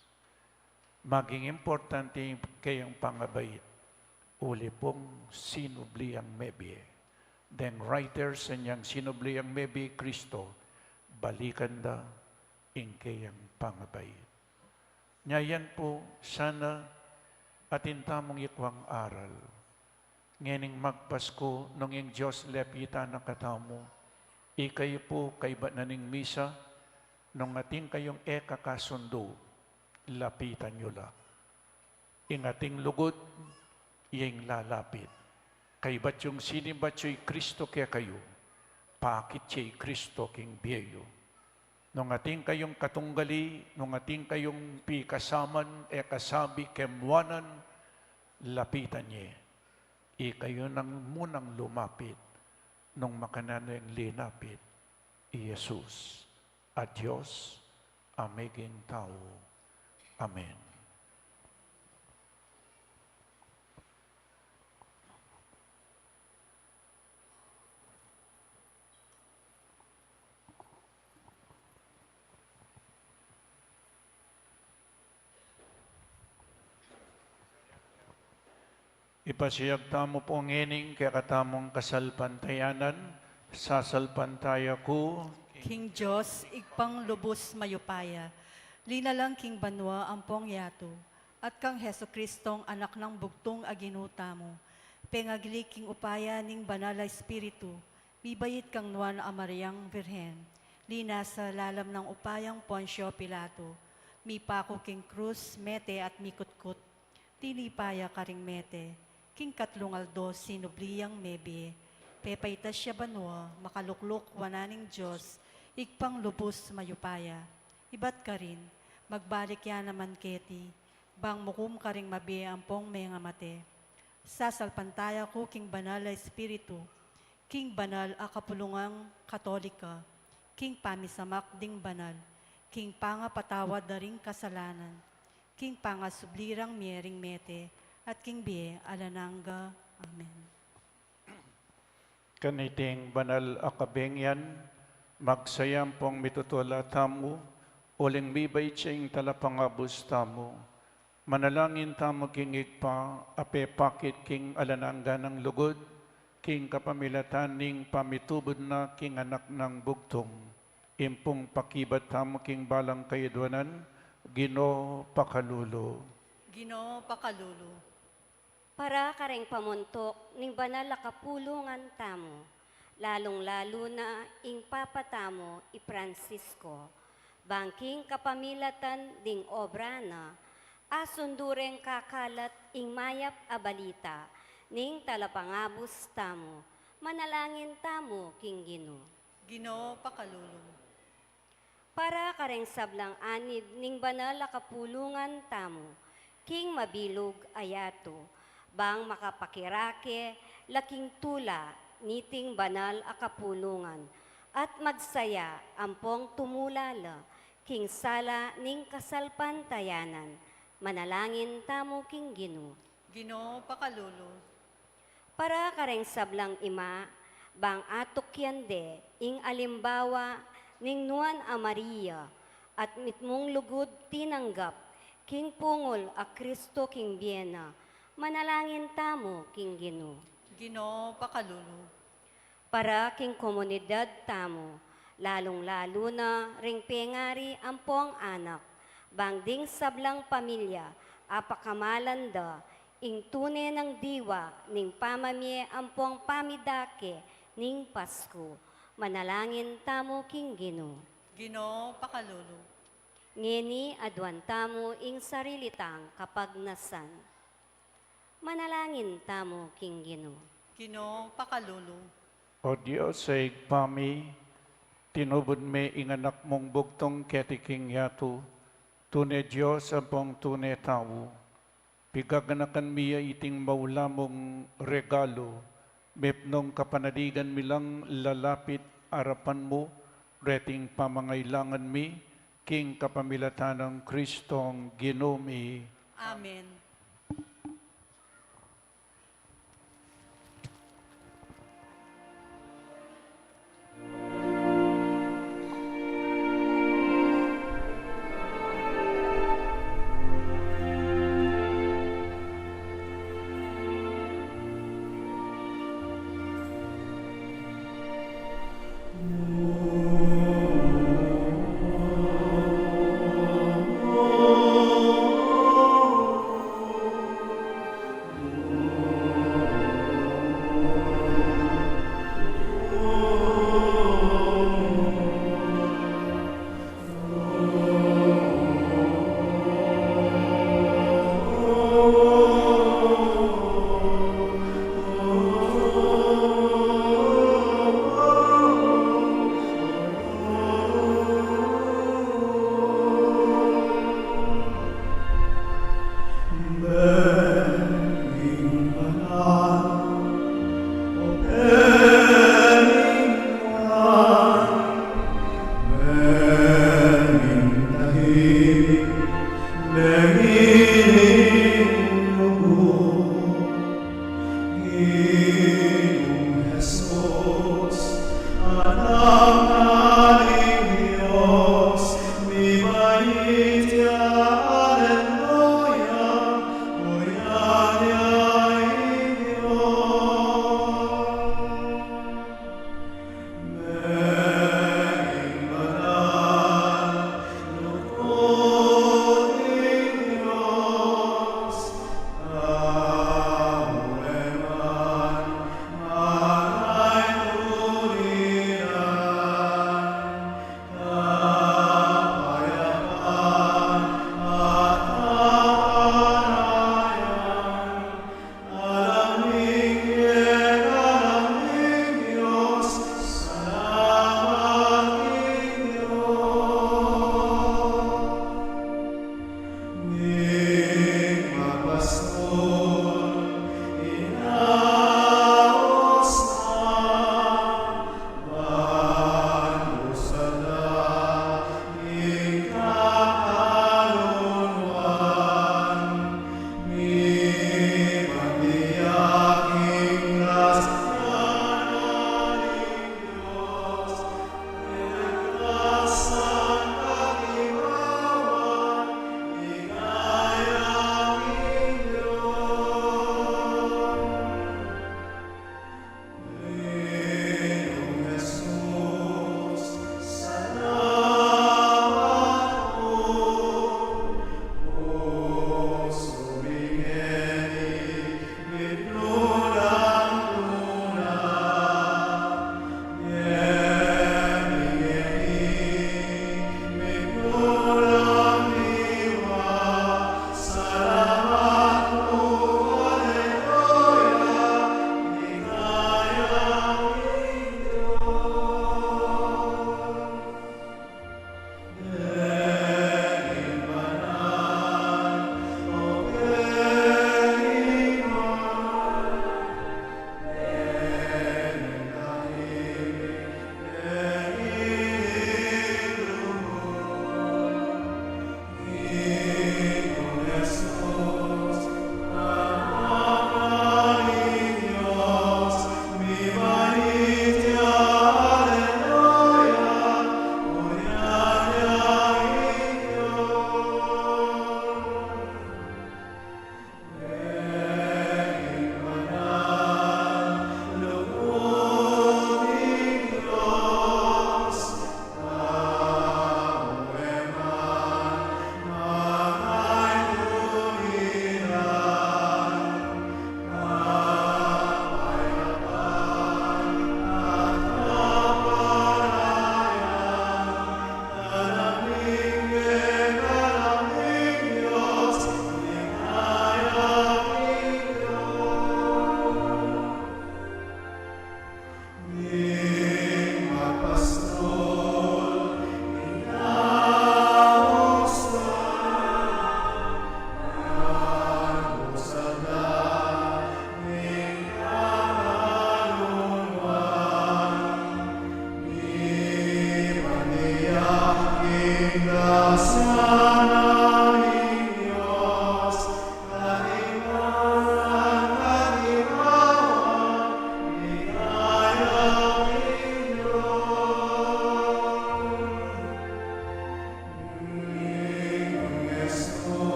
Maging importante kayong pangabait, uli pong sinubli ang mebye. Then writers niyang sinubli ang mebye, Kristo, balikan da, ing kayang pangabait. Ngayon po, sana atintamong ikwang aral. Ngayon magpasko, nung yung Diyos lepita ng katamo, ikayo po kay bananing misa, nung ating kayong kakasundo, lapitan nyo la. Ing ating lugod, iyang lalapit. Kay ba't yung sinibat siya'y Kristo kaya kayo, pakit siya'y Kristo king biyeyo. Nung ating kayong katunggali, nung ating kayong pikasaman, kasabi, kemwanan, lapitan niya. Ikayo nang munang lumapit, nung makanano yung linapit, Jesus, at Diyos, amiging tao. Amen. Ipasiyag tamo po ngening kaya katamong kasalpantayanan, sasalpantaya ko, King Diyos, igpang lubos mayupaya, linalang King Banwa ampong yato, at kang Heso Kristong anak ng bugtong aginuta mo, pengagli King upaya ning banala Espiritu, bibayit kang nuan Amaryang Virhen, lina sa lalam ng upayang Poncio Pilato, mipako King Cruz, mete at mikutkut, tinipaya karing mete, King Katlungaldo sinubliyang mebe, pepaitas siya banwa, makalukluk wananing Diyos, igpang lubos mayupaya. Ibat ka rin, magbalik yan naman keti, bang mukum ka ring mabi ampong mga mate. Sasalpantaya ko King Banal a Espiritu, King Banal a Kapulungang Katolika, King Pamisamak ding Banal, King Panga Patawad daring kasalanan, King Panga Sublirang Miering Mete, at King Bie Alananga. Amen. kaniting banal akabengyan, magsayam pong mitutula tamo, uling bibay siyang talapangabos tamo. Manalangin tamo king igpa, ape pakit king alananga ng lugod, king kapamilatan ning pamitubod na king anak ng bugtong. Impong pakibat tamo king balang kayadwanan, Ginoo pakalulo. Ginoo Pakalulu, Para kareng pamuntok ning banal a kapulungan tamo, lalong-lalo na ing papatamo i Francisco, bangking kapamilatan ding obra na, asundureng kakalat ing mayap a balita, ning talapangabos tamo, manalangin tamo king Ginoo. Ginoo Pakalulu, Para kareng sablang anib ning banal a kapulungan tamo, king mabilog ayato, bang makapakirake laking tula niting banal a kapulungan, at magsaya ampong tumulala, king sala ning kasalpantayanan, manalangin tamo king Ginoo. Ginoo Pakalulu, Para kareng sablang ima, bang atok yande, ing alimbawa ning nuan a Maria, at mitmong lugod tinanggap, king pungol a Kristo king Biena, manalangin tamo king Ginoo. Ginoo Pakalulu, Para king komunidad tamo, lalong-lalo na ring pengari ampong anak, bangding sablang pamilya, apakamalanda, ing tune ng diwa, ning pamamye ampong pamidake, ning Pasko, manalangin tamo king Ginoo. Ginoo Pakalulu, Ngeni adwan tamo ing sarilitang kapagnasan. Manalangin tamo king Ginoo. Ginoo Pakalulu, O Diyos sa igpami, tinubod me inganak mong bugtong ketiking yato, tune Diyos apong tune tao. Pigaganakan miya iting maula mong regalo, mepnong kapanadigan milang lalapit arapan mo, reting pamangailangan mi, king kapamilatan ng Kristong Ginoomi. Amen.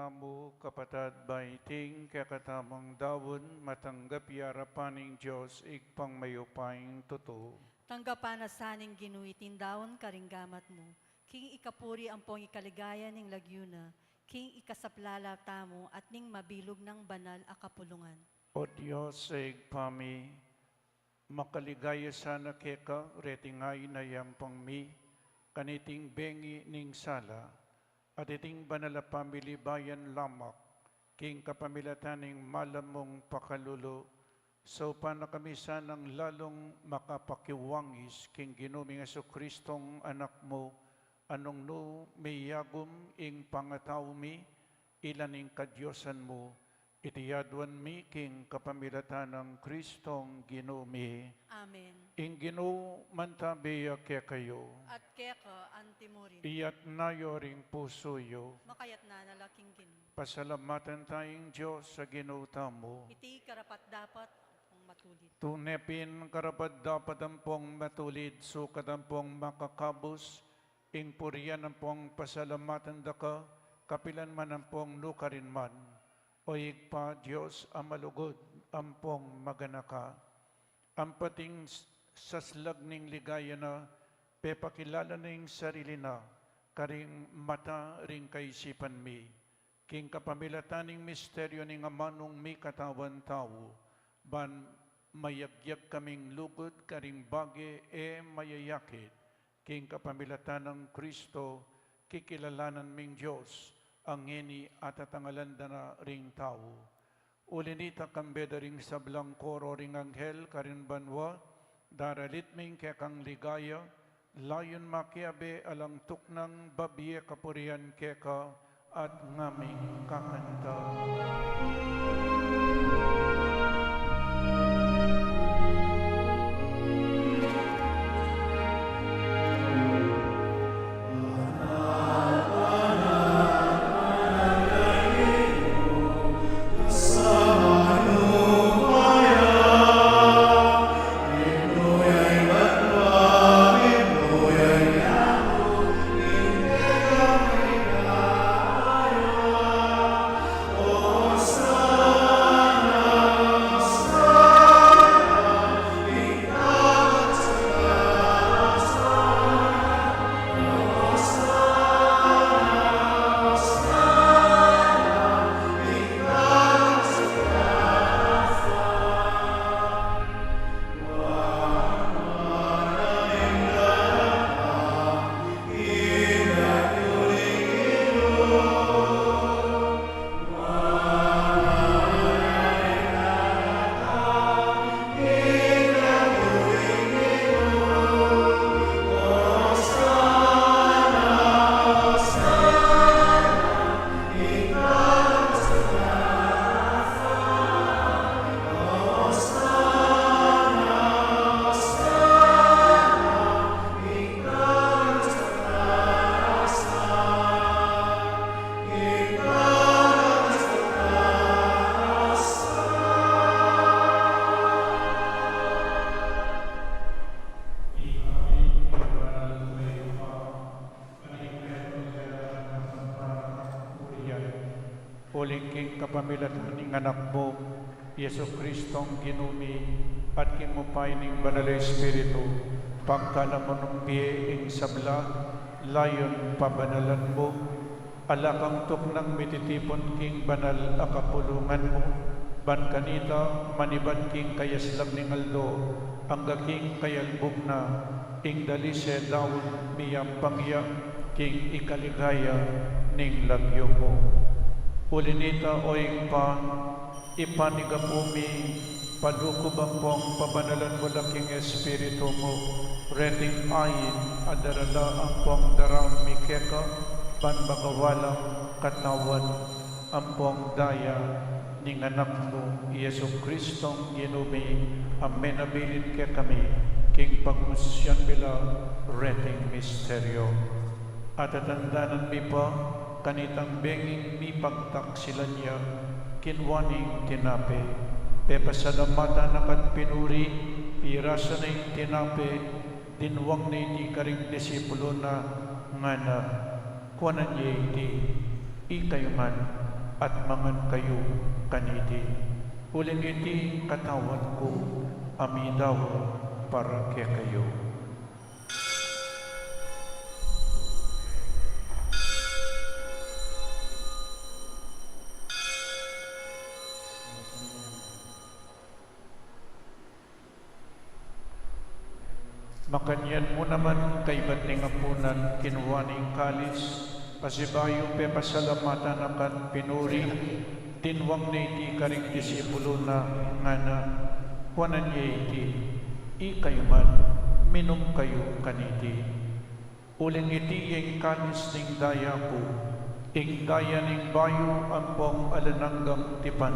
tamo kapatad baiting kakatamang dawon matanggap yarapaning Diyos igpang mayupaing totoo. Tanggapan na saning ginuitin daon karinggamat mo. King ikapuri ang pong ikaligaya ning lagyuna. King ikasaplala tamo at ning mabilog ng banal a kapulungan. O Diyos igpami, makaligaya sana keka retingay na yampang mi, kaniting bengi ning sala, at iting banala pamili bayan lamak, king kapamilataning malamong pakalulo, so na kami sanang lalong makapakiwangis, king ginuming Kristong anak mo, anong no mayagum ing pangataw mi, ilaning kadyosan mo, itiyadwan mi king kapamilatan ng Kristong ginumi. Amen. Ing ginu mantabiya kaya kayo, At keka antimurin. iyat nayo ring pusoyo, Makayat na nalaking ginu. pasalamatan tayong Diyos sa ginuta mo. Iti karapat dapat ang matulid. Tunepin karapat dapat ang pong matulid, sukat ang pong makakabos, ing puriyan ang pong pasalamatan daka, kapilan man ang pong nukarin man, o igpa Diyos ang malugod, ang pong maganaka. Ang pating saslag ning ligaya na, pepakilala ning sarili na, karing mata ring kaisipan mi, king kapamilataning misteryo ning amanong mi katawan tao, ban mayagyag kaming lugod karing bagi mayayakit, king kapamilatan ng Kristo, kikilalanan ming Diyos, ang ngeni at atangalanda na ring tao. Ulinita kambeda ring sablang koro ring anghel karin banwa, daralit ming kekang ligaya, layon makiabe alang tuknang babiye kapurian keka at ngaming kakanta. Uling king kapamilatan ning anak mo, Yesu Kristong ginumi, at king mupay ning banal na Espiritu, pagkalaman ng piye ing sabla, layon pabanalan mo, alakang tuknang mititipon king banal akapulungan mo, ban kanita maniban king kayaslag ning aldo, ang king kayalbog na, ing dalise daon miyang pangya, king ikaligaya ning lagyo mo. Ulinita oing pa, ipanigapumi, padukubampong pabanalan mo laking Espiritu mo, reting ayin, adarala ang pong daram mikeka, panbagawalang katawan, ang pong daya, ning anak mo, Yesu Kristong ginumi, amen abilin ke kami, king pagmusyan bila, reting misteryo. At atandanan mi pa, kanitang benging mi pagtaksilan niya, kinwaning tinape, pepasalamata nakat pinuri, pirasa na yung tinape, dinwang na iti karing disipulo na nga na, kuwanan niya iti, ikayo man, at mangan kayo kaniti. Uling iti katawan ko, amidaw para kaya kayo. Makanyan mo naman kay batning apunan kinuwaning kalis, pasibayo pe pasalamatan akan pinuri, tinwang na iti karing disipulo na ngana, kuanan niya iti, kayo man, minom kayo kaniti. Uling iti yung kalis ning daya ko, ing daya ning bayo ampong alananggang tipan,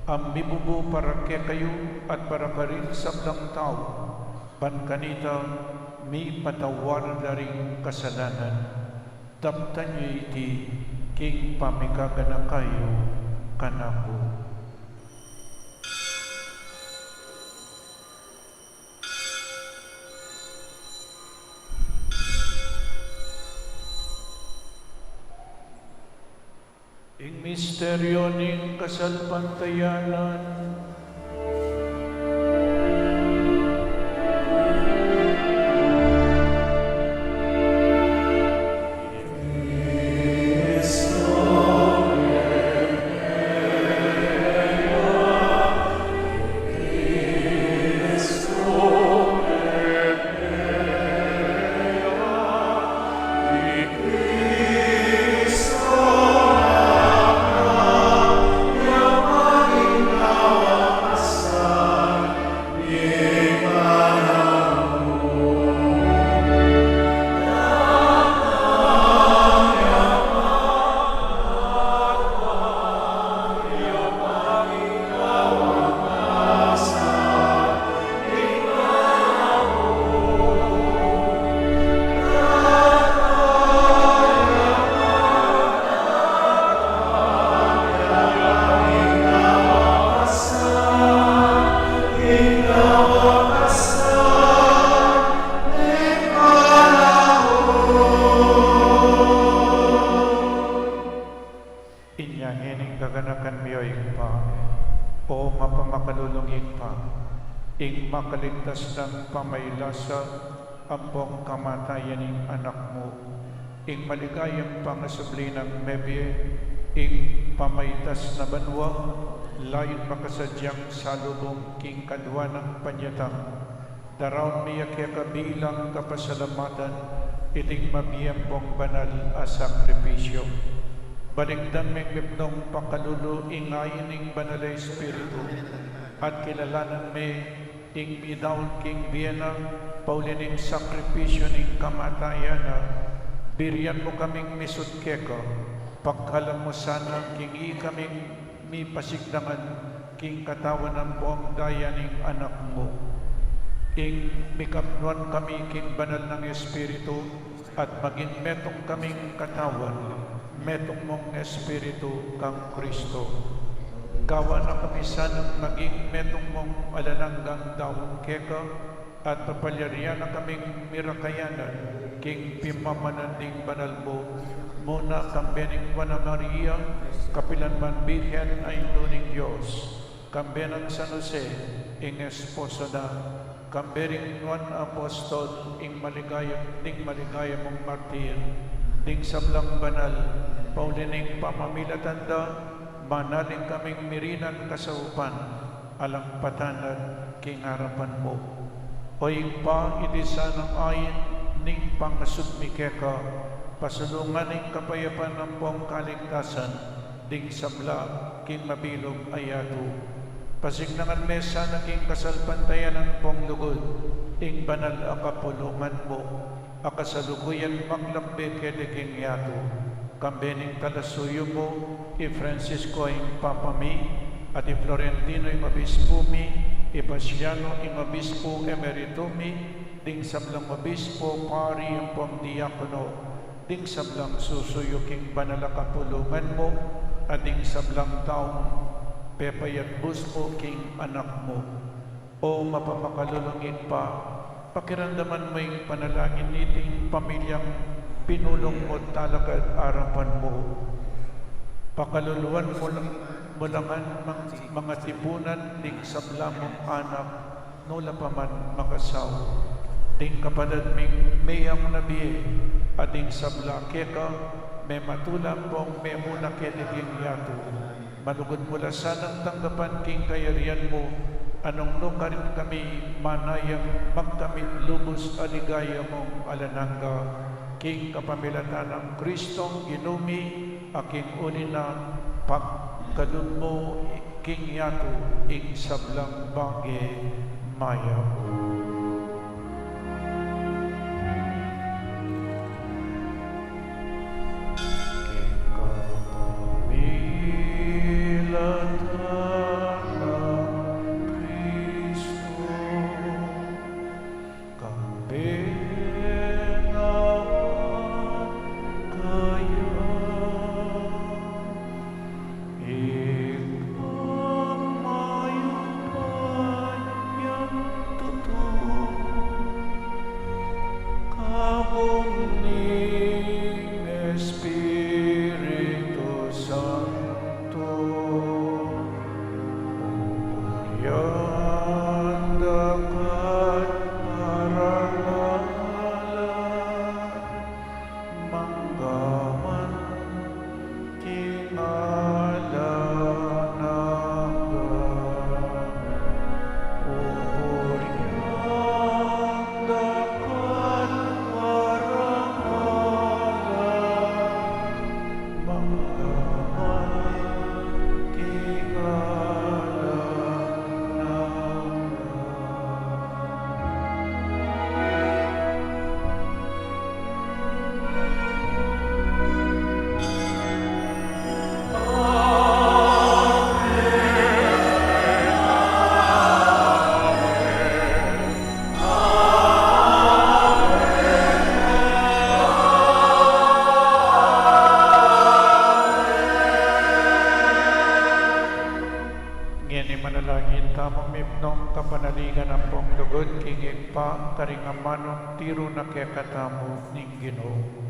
ang bibubo para kaya kayo at para karin sablang tao, pankanita may patawar na ring kasalanan. Taptan niyo iti king pamikagana kayo kanako. Ing misteryo ning kasalpantayanan, inyahening gaganakan miyoy pa, o mapamakalulungin pa, ing makaligtas ng pamaylasa, ampong kamatayan ng anak mo, ing maligayang pangasubli ng mebye, ing pamaytas na banwa, layon makasadyang salubong king kadwa ng panyatang, daraon miyak kabilang kapasalamatan, iting mabiyambong banal a sakripisyo. Baligdan may mipnong pangkalulo ingayin ing banal na espiritu, at kilalanan may ing bidaw king Viena, paulining sakripisyo ning kamatayan na, biriyan mo kaming misutkeko, pagkalam mo sana king kaming mi pasigdangan king katawan ng buong daya ning anak mo. Ing mikapnuan kami king banal ng espiritu, at maging metong kaming katawan, metong mong espiritu kang Kristo. Gawa na kami sanang maging metong mong alananggang dawong keka, at papalyarian na kaming mirakayanan king pimamananding banal mo, muna kambening Juana Maria, kapilan man Birhen ay nuning Diyos, kambenang San Jose, ing esposo na, kambering Juan Apostol, ing maligaya mong martir, ding sablang banal, paulining pamamilatanda, manaling kaming mirinan kasaupan, alang patanan king harapan mo. Oing pa iti sanang ayin ning pangasudmikeka, pasulungan ning kapayapan ng pong kaligtasan, ding sabla king mabilog ayado. Pasignangan mesa na king kasalpantayan ng pong lugod, ing banal akapulungan mo, akasalukuyan maglambe kede king yato, kambening talasuyo mo, i Francisco ing papami, at i Florentino ing obispo mi, i Pasiano ing obispo emerito mi, ding sablang obispo pari ing pong diakono, ding sablang susuyo king banal akapulungan mo, at ding sablang taong pepayat busmo king anak mo. O mapamakalulungin pa, pakiramdaman mo yung panalangin ni ting pamilyang pinulong mo talagad arapan mo. Pakaluluan mo langan mga tipunan ning sablamong anak nula pa man makasaw. Ding kapadad ming mayang nabiye ading sabla keka may matulang pong may muna keniging yato. Malugod mula sanang tanggapan king kayarian mo anong nukarin kami manayang magkamit lubos aligaya mong alananga king kapamilatan ng Kristong ginumi aking unina pagkalun mo king yato ing sablang bagay maya. King kapamilatan ng Kristo kambengawan kaya ikaw mayupayang totoo kabuning Espiritu Santo yan dapat paralan manggaman tingala naga Uriang dapat paralan manggaman tingala naga. Ngini manalangin tamang mipnong kapanalingan ang pong lugod kingig pa karingamanong tiro na kaya katamo ning Ginoo.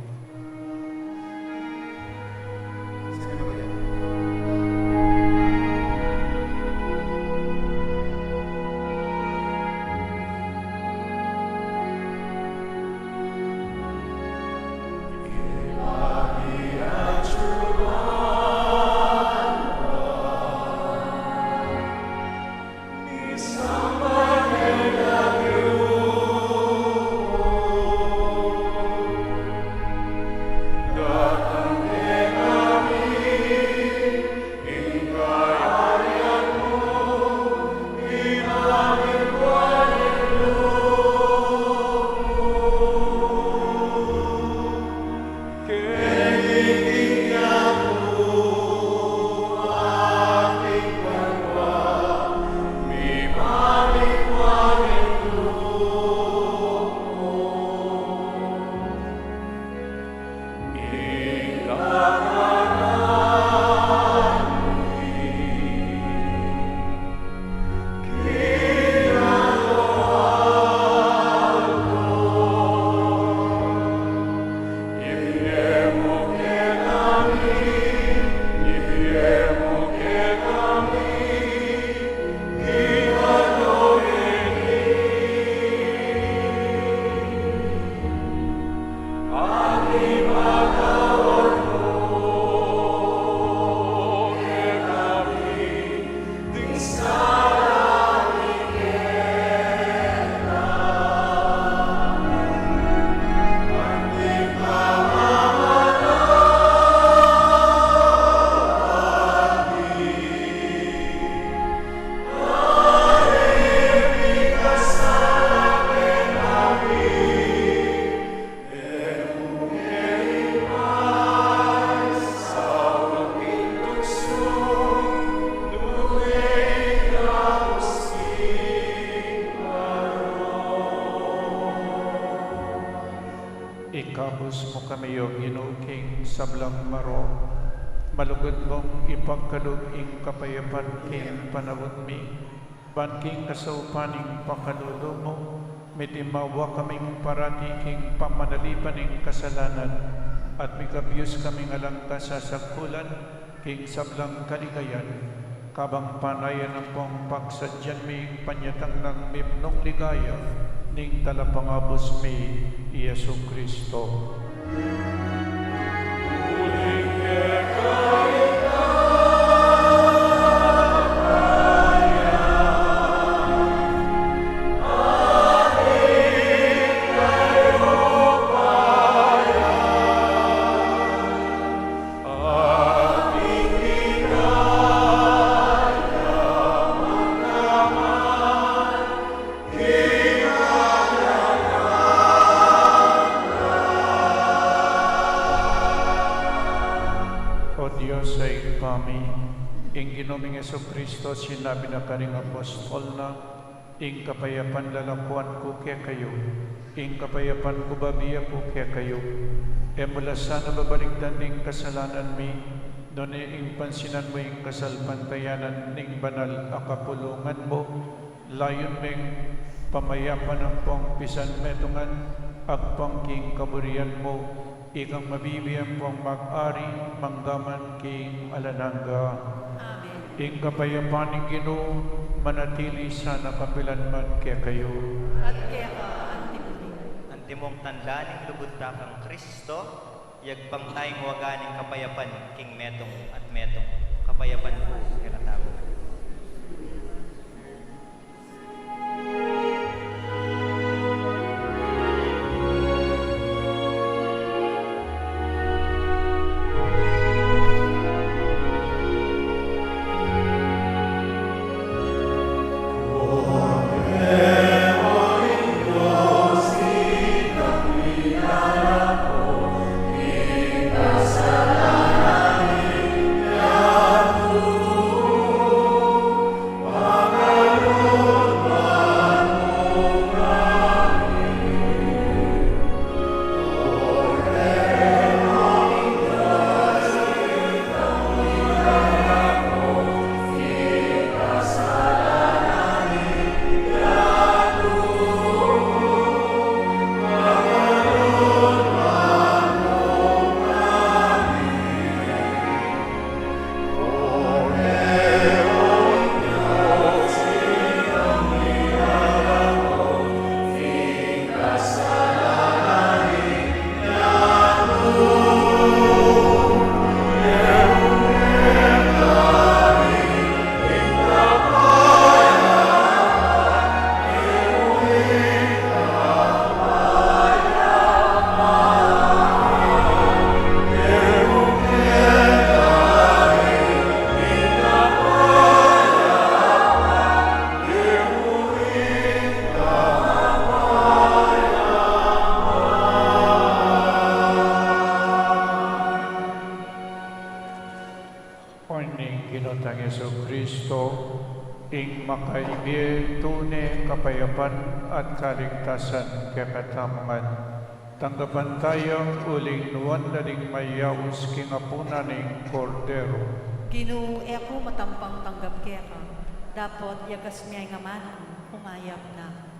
Ikabos mo kami yung inuking sablang maro. Malugod mong ipagkalog ing kapayapan king panahon mi. Banking kasaupaning pakalulo mo. Mitimawa kaming parati king pamanalipan ing kasalanan. At mikabyos kaming alang kasasakulan. king sablang kaligayan, kabang panayan ng pong pagsadyan mi panyatang ng mimnong ligaya, ning talapangabos mi Yesu Kristo. O Diyos ay kami, ing Ginoming Yesu Kristo, sinabi na karing apostol na, ing kapayapan lalakuan ko kaya kayo, ing kapayapan ko babiya ko kaya kayo, e mula sana babaligdan ning kasalanan mi, doon ing pansinan mo ing kasalpantayanan ning banal akapulungan mo, layon ming pamayapan ang pong pisan metungan, agpang king kaburian mo, ikang mabibiyang pong mag-ari, manggaman king alananga. Amen. Ing kapayapan ng Ginoo, manatili sana kapilanman kaya kayo. At kaya ka, Antimuli. Antimong tanlaning lubod ta kang Kristo, yagpang tayong waganing kapayapan king metong at metong kapayapan ko kinatago. Ning Ginotang Yesu Kristo, ing makaibiye tunay kapayapan at kaligtasan kakatamngan. Tanggapan tayong uling nuwan na ning mayawis kingapunan ning kordero. Ginoo, ako matampang tanggap kaya ka. Dapat yagas niya nga man, umayap na.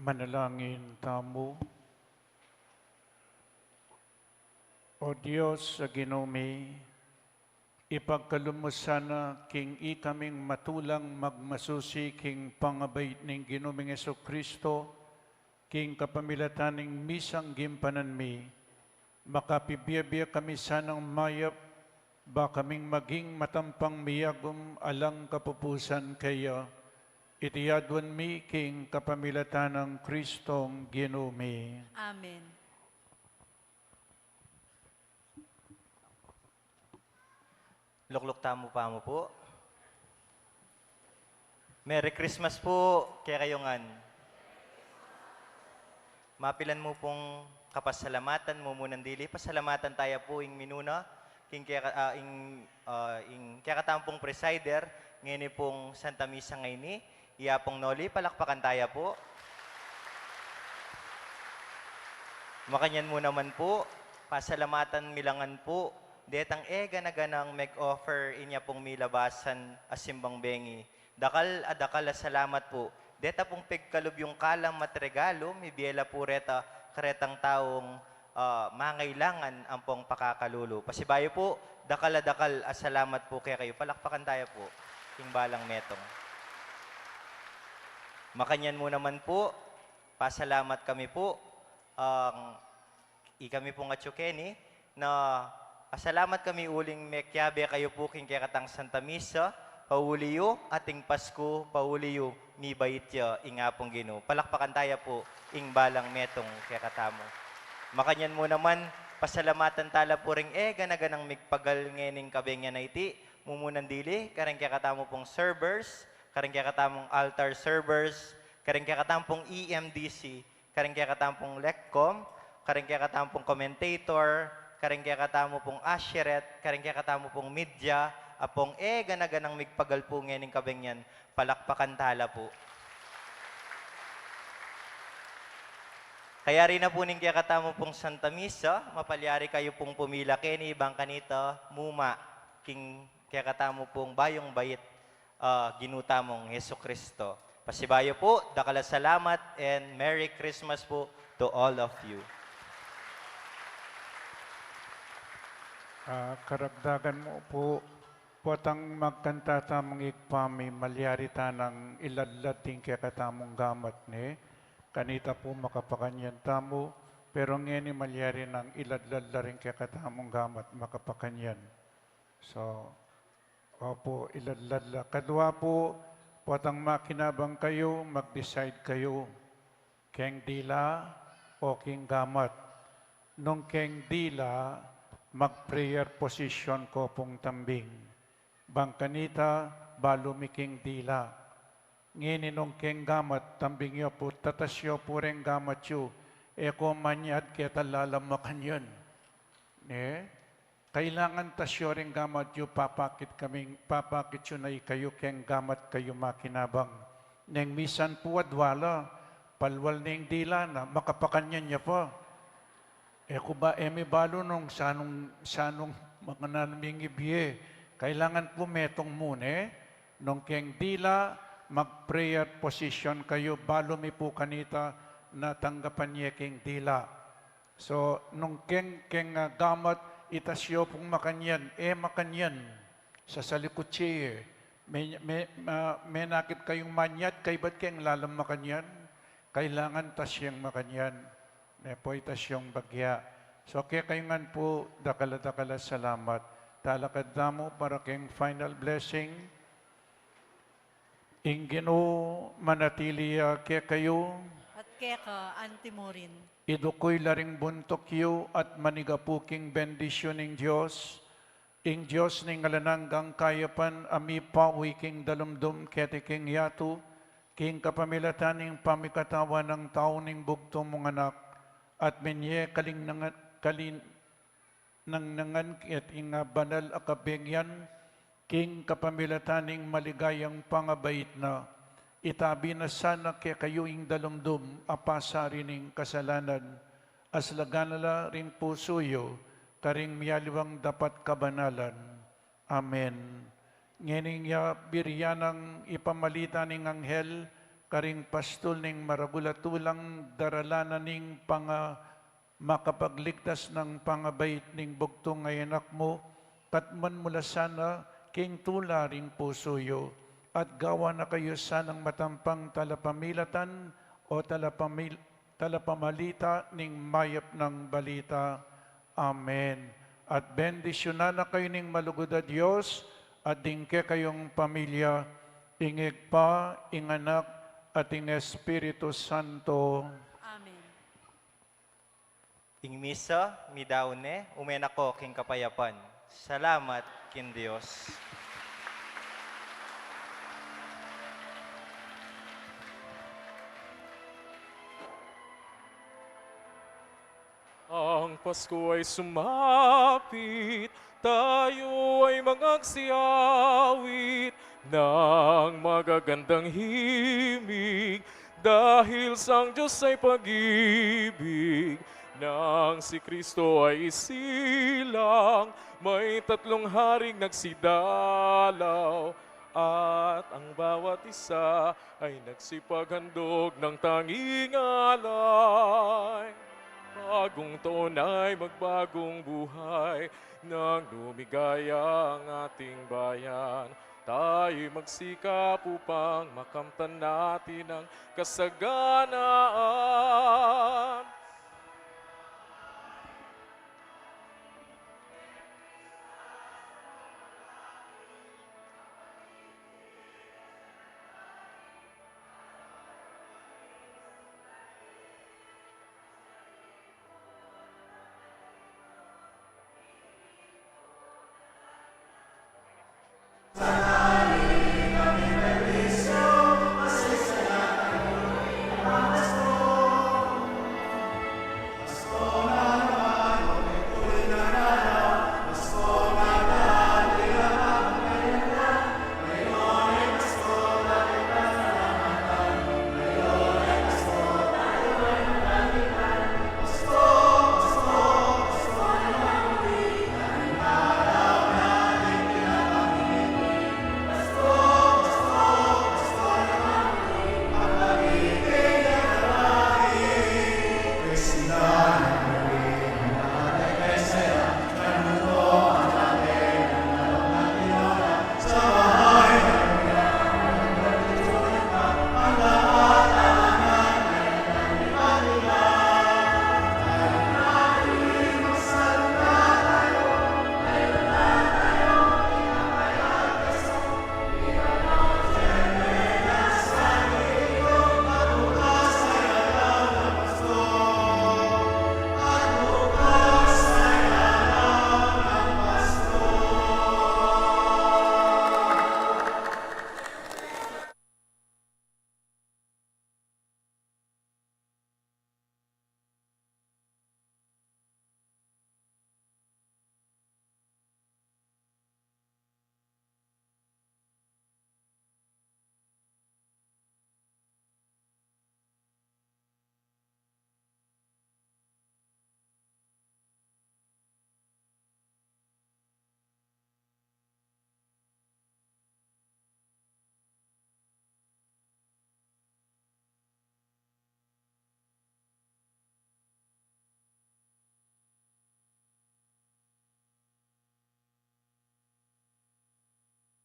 Manalangin tamo. O Diyos sa Ginome, ipagkalumusana king ikaming matulang magmasusi king pangabait ning Ginoming Kristo, king kapamilataning misang gimpanan mi, makapibiyabia kami sanang mayap, ba kaming maging matampang miyagom alang kapupusan kaya, itiyadwan mi king kapamilatanang Kristong Ginome. Amen. Lukluk tamo pa mo po. Merry Christmas po, kaya kayongan. Mapilan mo pong kapasalamatan mo munang dili. Pasalamatan tayo po ing minuna, ing kaya katampong presider, ngayon pong Santa Misa ngayon iya pong noli, palakpakan tayo po. Makanyan mo naman po, pasalamatan milangan po, detang ganaganang make-offer inya pong milabasan asimbang bengi. Dakal salamat po. Deta pong pigkalub yung kalam matregalo, mibiela po reta karetang taong mangailangan ang pong pakakalulo. Pasibayo po, dakal salamat po kaya kayo. Palakpakan tayo po, yung balang metong. Makanyan mo naman po, pasalamat kami po, ikami pong atsukeni, na salamat kami uling mekyabe kayo po king katang Santa Misa, pauliyo ating Pasko, pauliyo mi bayitya ingapong Ginoo. Palakpakan tayo po ing balang metong kaya katamo. Makanyan mo naman, pasalamatan tala po ring ganaganang migpagal ngening kabengya na iti, mumunan dili, kareng kaya katamo pong servers, kareng kaya katamong altar servers, kareng kaya katamong EMDC, kareng kaya katamong LECCOM, kareng kaya katamong commentator, kareng kaya katamo pong asheret, kareng kaya katamo pong media, apong ganaganang migpagal po ngening kabengyan, palakpakan tala po. Kaya rin na po ning kaya katamo pong Santa Misa, mapalyari kayo pong pumila keni, ibang kanita, muma, king kaya katamo pong bayong bayit, ginutamong Heso Kristo. Pasibayo po, dakala salamat, and Merry Christmas po to all of you. Karagdagan mo po, potang magkanta tamang ikpami, malyari tanang iladlating kaya katamong gamat ni, kanita po makapakanyan tamo, pero ngayon malyari ng iladladla rin kaya katamong gamat, makapakanyan. So, opo, iladladla. Kadwa po, potang makinabang kayo, mag-decide kayo, keng dila o keng gamat. Nung keng dila, mag-prayer position ko pong tambing. Bangkanita, balumiking dila. Ngininong keng gamat, tambing yo po, tatasyo po rin gamat yo. Eko manyad kaya talalamakan yun. Kailangan tasyo rin gamat yo, papakit yun ay kayo keng gamat kayo makinabang. Neng misan po adwala, palwal neng dila na, makapakanyan niya po. Eko ba, may balo nung sanong mga naming ibiye. Kailangan po metong muna, nung keng dila, mag-prayer position kayo, balo mi po kanita na tanggapan niya keng dila. So, nung keng gamat, itasyo pong makanyan, makanyan, sa salikutsi may nakit kayong manyat, kay ba't keng lalam makanyan? Kailangan tasyang makanyan. Po itasyong bagya. So, kaya kayongan po, dakala salamat. Talakad damo para keng final blessing. Ingino manatiliya kaya kayo, At kaya ka, Antimorin. idukoy laring buntok yu at manigapuking bendisyon ng Diyos. Ing Diyos ning alananggang kayapan, ami pawi king dalumdum kete king yatu, king kapamilatan ning pamikatawa ng tao ning bugtong mong anak, at menye nangan ket inga banal akabengyan, king kapamilataning maligayang pangabait na, itabi na sana kaya kayo ing dalumdum, apasari ning kasalanan, aslaganala ring pusuyo, karing miyaliwang dapat kabanalan. Amen. Ngening ya biryanang ipamalita ning anghel, karing pastol ning maragulatulang daralanan ning makapagligtas ng pangabait ning bugtong ngay anak mo, katman mula sana king tula ring pusoyo, at gawa na kayo sanang matampang talapamilatan o talapamalita ning mayap ng balita. Amen. At bendisyonan na kayo ning malugod a Diyos, at dingke kayong pamilya, ingig pa, inganak, at ing Espiritu Santo. Amen. Ing misa, midaune, umenako king kapayapan. Salamat kin Dios. Ang Pasko ay sumapit, tayo ay magagsiawit ng magagandang himig, dahil sang Diyos ay pag-ibig, nang si Kristo ay isilang, may 3 haring nagsidalaw, at ang bawat isa ay nagsipaghandog ng tanging alay. Bagong taon ay magbagong buhay, nang lumigaya ang ating bayan. Tayo'y magsikap upang makamtan natin ang kasaganaan.